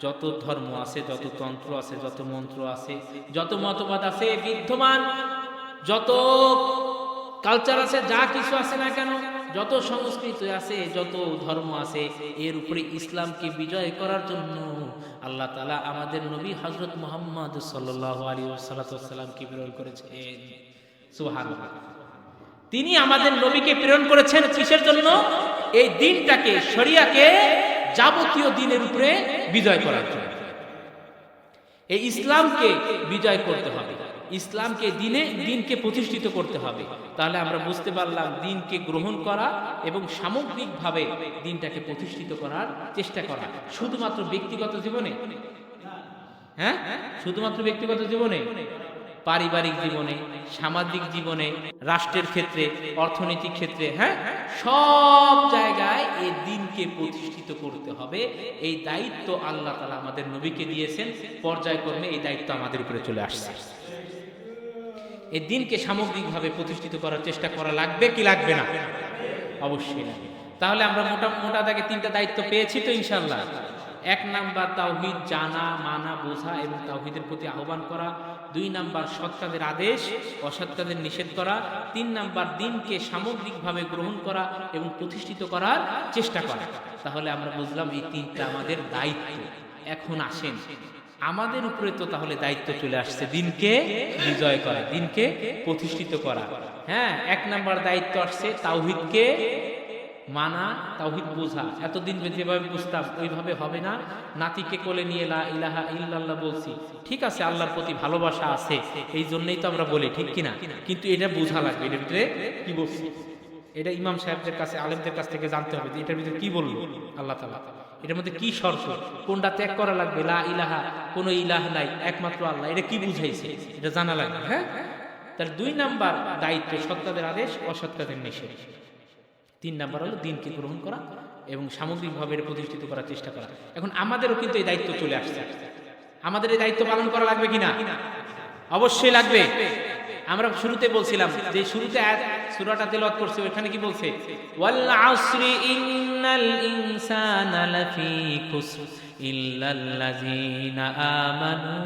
যত ধর্ম আছে, যত তন্ত্র আছে, যত মন্ত্র আছে, যত মতবাদ আছে বিদ্যমান, যত কালচার আছে, যা কিছু আছে না কেন, যত সংস্কৃতি আছে, যত ধর্ম আছে, এর উপরে ইসলামকে বিজয় করার জন্য আল্লাহ তাআলা আমাদের নবী হযরত মুহাম্মদ সাল্লাল্লাহু আলাইহি ওয়াসাল্লামকে প্রেরণ করেছেন। সুবহানাল্লাহ। তিনি আমাদের নবীকে প্রেরণ করেছেন কিসের জন্য? এই দিনটাকে, শরিয়াকে যাবতীয় দিনের উপরে বিজয় করার জন্য। এই ইসলামকে বিজয় করতে হবে, ইসলামকে দিনকে প্রতিষ্ঠিত করতে হবে। তাহলে আমরা বুঝতে পারলাম দিনকে গ্রহণ করা এবং সামগ্রিকভাবে দিনটাকে প্রতিষ্ঠিত করার চেষ্টা করা শুধুমাত্র ব্যক্তিগত জীবনে, হ্যাঁ, শুধুমাত্র ব্যক্তিগত জীবনে, পারিবারিক জীবনে, সামাজিক জীবনে, রাষ্ট্রের ক্ষেত্রে, অর্থনৈতিক ক্ষেত্রে, হ্যাঁ, সব জায়গায় এই দিনকে প্রতিষ্ঠিত করতে হবে। এই দায়িত্ব আল্লাহ তাআলা আমাদের নবীকে দিয়েছেন। পর্যায়ক্রমে এই দায়িত্ব আমাদের উপরে চলে আসছে। এই দিনকে সামগ্রিকভাবে প্রতিষ্ঠিত করার চেষ্টা করা লাগবে কি লাগবে না? অবশ্যই লাগবে। তাহলে আমরা মোটা দাগে তিনটা দায়িত্ব পেয়েছি তো ইনশাআল্লাহ। 1 নাম্বার তাওহীদ জানা, মানা, বোঝা এবং তাওহীদের প্রতি আহ্বান করা। 2 নাম্বার সৎ কাজের আদেশ, অসৎ কাজের নিষেধ করা। 3 নাম্বার দিনকে সামগ্রিকভাবে গ্রহণ করা এবং প্রতিষ্ঠিত করার চেষ্টা করা। তাহলে আমরা বুঝলাম এই তিনটা আমাদের দায়িত্ব। এখন আসেন, আমাদের উপরে তো তাহলে দায়িত্ব চলে আসছে দিনকে বিজয় করা, দিনকে প্রতিষ্ঠিত করা। হ্যাঁ, 1 নাম্বার দায়িত্ব আসছে তাওহীদকে মানা, তাওহীদ বোঝা। এতদিন যেভাবে বুঝতাম ওইভাবে হবে না। নাতিকে কোলে নিয়ে লা ইলাহা ইল্লাল্লাহ বলছি, ঠিক আছে, আল্লাহর প্রতি ভালোবাসা আছে, এই জন্যই তো আমরা বলি, ঠিক কিনা? কিন্তু এটা বোঝা লাগবে, এটার ভিতরে কি বলছি, এটা ইমাম সাহেবদের কাছে, আলেমদের কাছ থেকে জানতে হবে যে এটার ভিতরে কি বললো আল্লাহ তাআলা, এটার মধ্যে কি শর্ত, কোনটা ত্যাগ করা লাগবে। লা ইলাহা, কোনো ইলাহ নাই, একমাত্র আল্লাহ, এটা কি বুঝাইছে, এটা জানা লাগবে। হ্যাঁ, তার 2 নাম্বার দায়িত্ব সৎ কাজের আদেশ, অসৎ কাজের নিষেধ। 3 নাম্বার হলো দিনকে গ্রহণ করা এবং সামগ্রিকভাবে এটা প্রতিষ্ঠিত করার চেষ্টা করা। এখন আমাদেরও কিন্তু এই দায়িত্ব চলে আসছে। আমাদের এই দায়িত্ব পালন করা লাগবে কিনা? অবশ্যই লাগবে। আমরা শুরুতে বলছিলাম যে শুরুতে সূরাটা তেলাওয়াত করছি, ওখানে কি বলছে? ওয়াল আসরি ইন্নাল ইনসানা লাফি খুসর ইল্লাল্লাযীনা আমানু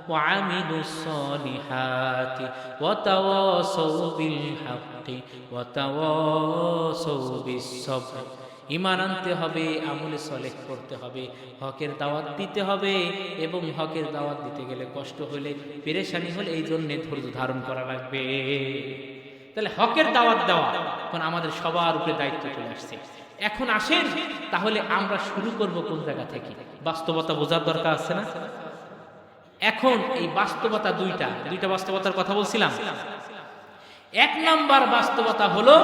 ওয়া আমিলুস সলিহাতি ওয়া তাওয়াসাউ বিল হাক্কি ওয়া তাওয়াসাউ বিস সবর। ঈমান আনতে হবে, আমলে সলেহ করতে হবে, হকের দাওয়াত দিতে হবে, এবং হকের দাওয়াত দিতে গেলে কষ্ট হলে, পেরেশানি হলে এই জন্য ধৈর্য ধারণ করা লাগবে। তাহলে হকের দাওয়াত দেওয়া এখন আমাদের সবার উপরে দায়িত্ব চলে আসছে। এখন আসেন, তাহলে আমরা শুরু করব কোন জায়গা থেকে? বাস্তবতা বোঝার দরকার আছে না? এখন এই বাস্তবতা দুইটা বাস্তবতার কথা বলছিলাম। 1 নাম্বার বাস্তবতা হলো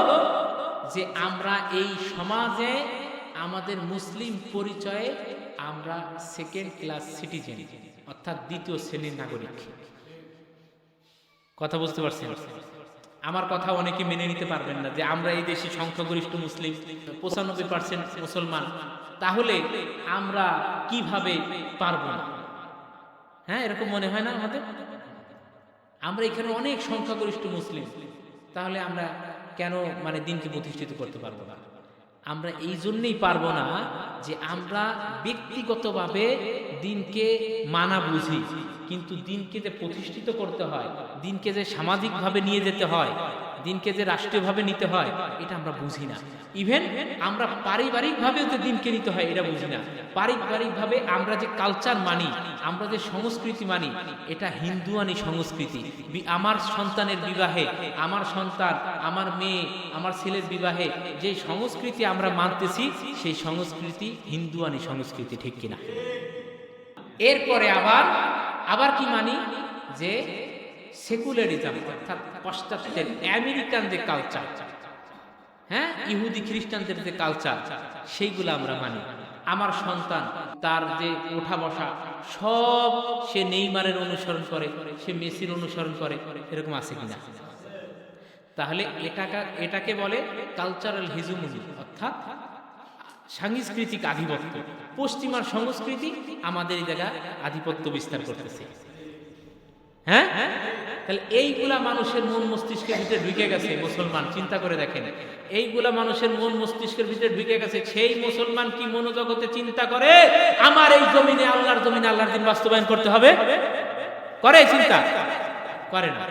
যে আমরা এই সমাজে আমাদের মুসলিম পরিচয়ে আমরা 2nd ক্লাস সিটিজেন, অর্থাৎ 2য় শ্রেণীর নাগরিক। কথা বুঝতে পারছেন? আমার কথা অনেকে মেনে নিতে পারবেন না যে আমরা এই দেশে সংখ্যাগরিষ্ঠ মুসলিম, 95% মুসলমান, তাহলে আমরা কিভাবে পারবো না? হ্যাঁ, এরকম মনে হয় না আমাদের? আমরা এখানে অনেক সংখ্যাগরিষ্ঠ মুসলিম, তাহলে আমরা কেন দিনকে প্রতিষ্ঠিত করতে পারবো না? আমরা এই জন্যই পারবো না যে আমরা ব্যক্তিগতভাবে দিনকে মানা বুঝি, কিন্তু দিনকে যে প্রতিষ্ঠিত করতে হয়, দিনকে যে সামাজিকভাবে নিয়ে যেতে হয়, দিনকে যে রাষ্ট্রীয়ভাবে নিতে হয় এটা আমরা বুঝি না। ইভেন আমরা পারিবারিকভাবেও যে দিনকে নিতে হয় এটা বুঝি না। পারিবারিকভাবে আমরা যে কালচার মানি, আমরা যে সংস্কৃতি মানি, এটা হিন্দুয়ানি সংস্কৃতি। আমার সন্তানের বিবাহে, আমার সন্তান, আমার মেয়ে, আমার ছেলের বিবাহে যে সংস্কৃতি আমরা মানতেছি সেই সংস্কৃতি হিন্দুয়ানি সংস্কৃতি, ঠিক কিনা? এরপরে আবার কি মানি যে সেকুলারিজম, অর্থাৎ পাশ্চাত্যের আমেরিকান যে কালচার, হ্যাঁ, ইহুদি খ্রিস্টানদের যে কালচার, সেইগুলো আমরা মানি। আমার সন্তান তার যে ওঠা বসা সব সে নেইমারের অনুসরণ করে, সে মেসির অনুসরণ করে, এরকম আছে কিনা? তাহলে এটাকে বলে কালচারাল হিজুমনি, অর্থাৎ সাংস্কৃতিক আধিপত্য। পশ্চিমার সংস্কৃতি আমাদের এই জায়গায় আধিপত্য বিস্তার করতেছে। হ্যাঁ, তাহলে এইগুলা মানুষের মন মস্তিষ্কের ভিতরে ঢুকে গেছে। মুসলমান চিন্তা করে দেখেন, এইগুলা মানুষের মন মস্তিষ্কের ভিতরে ঢুকে গেছে। সেই মুসলমান কি মনোজগতে চিন্তা করে আমার এই জমিনে, আল্লাহর জমিনে আল্লাহর দিন বাস্তবায়ন করতে হবে? করে চিন্তা? করে না।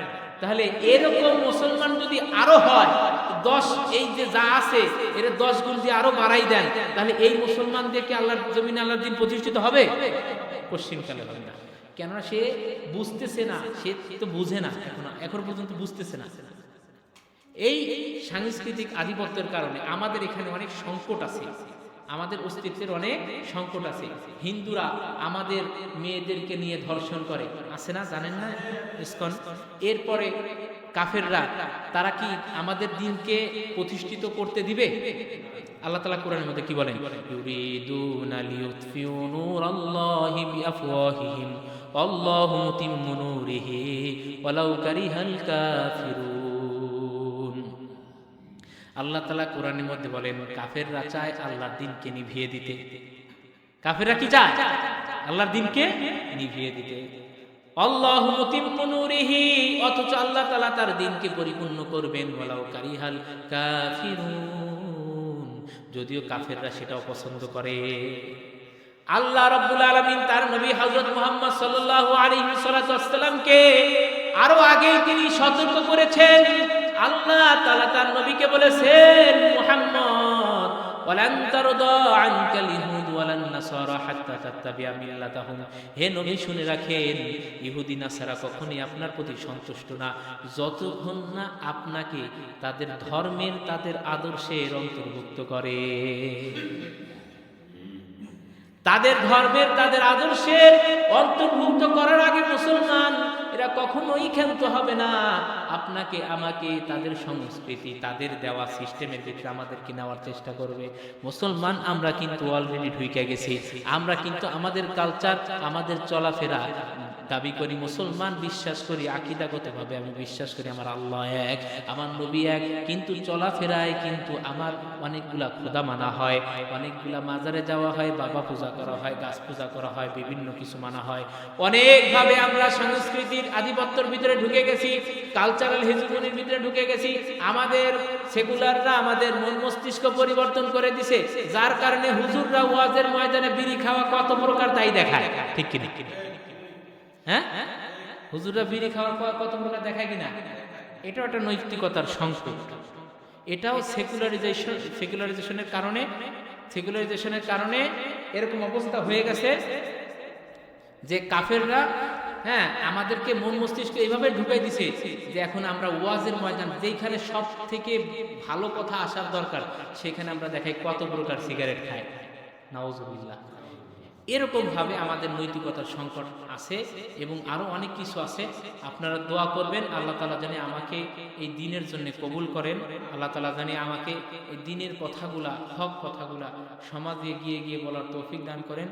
তাহলে এরকম মুসলমান যদি আরো হয় 10, এই যে যা আছে এর 10 গুণ দিয়ে আরো বাড়াই দেন, তাহলে এই মুসলমান দিয়ে কি আল্লাহর জমিনে আল্লাহর দিন প্রতিষ্ঠিত হবে? পশ্চিমকালে হবে না। কেননা সে বুঝতেছে না, সে তো বুঝে না, এখন পর্যন্ত বুঝতেছে না। এই সাংস্কৃতিক আধিপত্যের কারণে আমাদের এখানে অনেক সংকট আছে, আমাদের অস্তিত্বের অনেক সংকট আছে। হিন্দুরা আমাদের মেয়েদেরকে নিয়ে ধর্ষণ করে, আছে না? জানেন না ইসকন? এরপরে কাফেররা, তারা কি আমাদের দিনকে প্রতিষ্ঠিত করতে দিবে? আল্লাহ তাআলা কোরআনের মধ্যে কি বলেন? ইউরিদুনা লিইউতফিউ নূরাল্লাহি বিআফওয়াহিহিম আল্লাহু মুতিম্মু নূরিহি ওয়ালাউ কারিহাল কাফিরুন। আল্লাহ তাআলা কোরআনের মধ্যে বলেন, কাফেররা চায় আল্লাহর দিনকে নিভিয়ে দিতে। কাফেররা কি চায়? আল্লাহর দিনকে নিভিয়ে দিতে। আল্লাহু মুতিম্মু নূরিহি, অথচ আল্লাহ তাআলা তার দিনকে পরিপূর্ণ করবেন। ওয়ালাউ কারিহাল কাফিরুন, যদিও কাফেররা সেটাও পছন্দ করে। আল্লাহ রাব্বুল আলামিন তার নবী হযরত মুহাম্মদ সাল্লাল্লাহু আলাইহি ওয়াসাল্লামকে আরো আগে তিনি সতর্ক করেছেন। আল্লাহ তাআলা তার নবীকে বলেছেন, মুহাম্মদ ওয়ালান তারদা আনকাল ইহুদ ওয়ালান নাসারা হাত্তা তাত্তাবিআ মিল্লাতাহুম, হে নবী শুনে রাখেন, ইহুদি নাসারা কখনোই আপনার প্রতি সন্তুষ্ট না যতক্ষণ না আপনাকে তাদের ধর্মের, তাদের আদর্শের অন্তর্ভুক্ত করে। তাদের ধর্মের, তাদের আদর্শের অন্তর্ভুক্ত করার আগে মুসলমান এরা কখনোই ক্ষান্ত হবে না। আপনাকে আমাকে তাদের সংস্কৃতি, তাদের দেওয়া সিস্টেমের ভিতরে আমাদেরকে নেওয়ার চেষ্টা করবে। মুসলমান আমরা কিন্তু অলরেডি ঢুকে গেছি। আমরা কিন্তু আমাদের কালচার, আমাদের চলাফেরা দাবি করি মুসলমান, বিশ্বাস করি আকীদাগতভাবে আমি বিশ্বাস করি আমার আল্লাহ এক, আমার নবী এক, কিন্তু চলাফেরায় কিন্তু আমার অনেকগুলা খোদা মানা হয়, অনেকগুলা মাজারে যাওয়া হয়, বাবা পূজা করা হয়, গাছ পূজা করা হয়, বিভিন্ন কিছু মানা হয়। অনেকভাবে আমরা সংস্কৃতির আধিপত্যের ভিতরে ঢুকে গেছি, কালচারাল হেজুমনির ভিতরে ঢুকে গেছি। আমাদের সেকুলাররা আমাদের মন মস্তিষ্ক পরিবর্তন করে দিছে, যার কারণে হুজুররা ওয়াজের ময়দানে বিড়ি খাওয়া কত প্রকার তাই দেখায়, ঠিক কি না? হ্যাঁ, হুজুররা বিড়ি খাওয়ার কত প্রকার দেখায় কিনা? এটাও একটা নৈতিকতার সংকট। এটাও সেকুলারাইজেশনের কারণে এরকম অবস্থা হয়ে গেছে যে কাফেররা, হ্যাঁ, আমাদেরকে মন মস্তিষ্ক এইভাবে ঢুকাই দিছে যে এখন আমরা ওয়াজের ময়দান, যেখানে সব থেকে ভালো কথা আসার দরকার, সেখানে আমরা দেখাই কত প্রকার সিগারেট খায়। নাউজুবিল্লাহ। এরকম ভাবে আমাদের নৈতিকতার সংকট আছে এবং আরো অনেক কিছু আছে। আপনারা দোয়া করবেন, আল্লাহ তাআলা জানি আমাকে এই দ্বীনের জন্য কবুল করেন। আল্লাহ তাআলা জানি আমাকে এই দ্বীনের কথাগুলা, হক কথাগুলা সমাজে গিয়ে বলার তৌফিক দান করেন।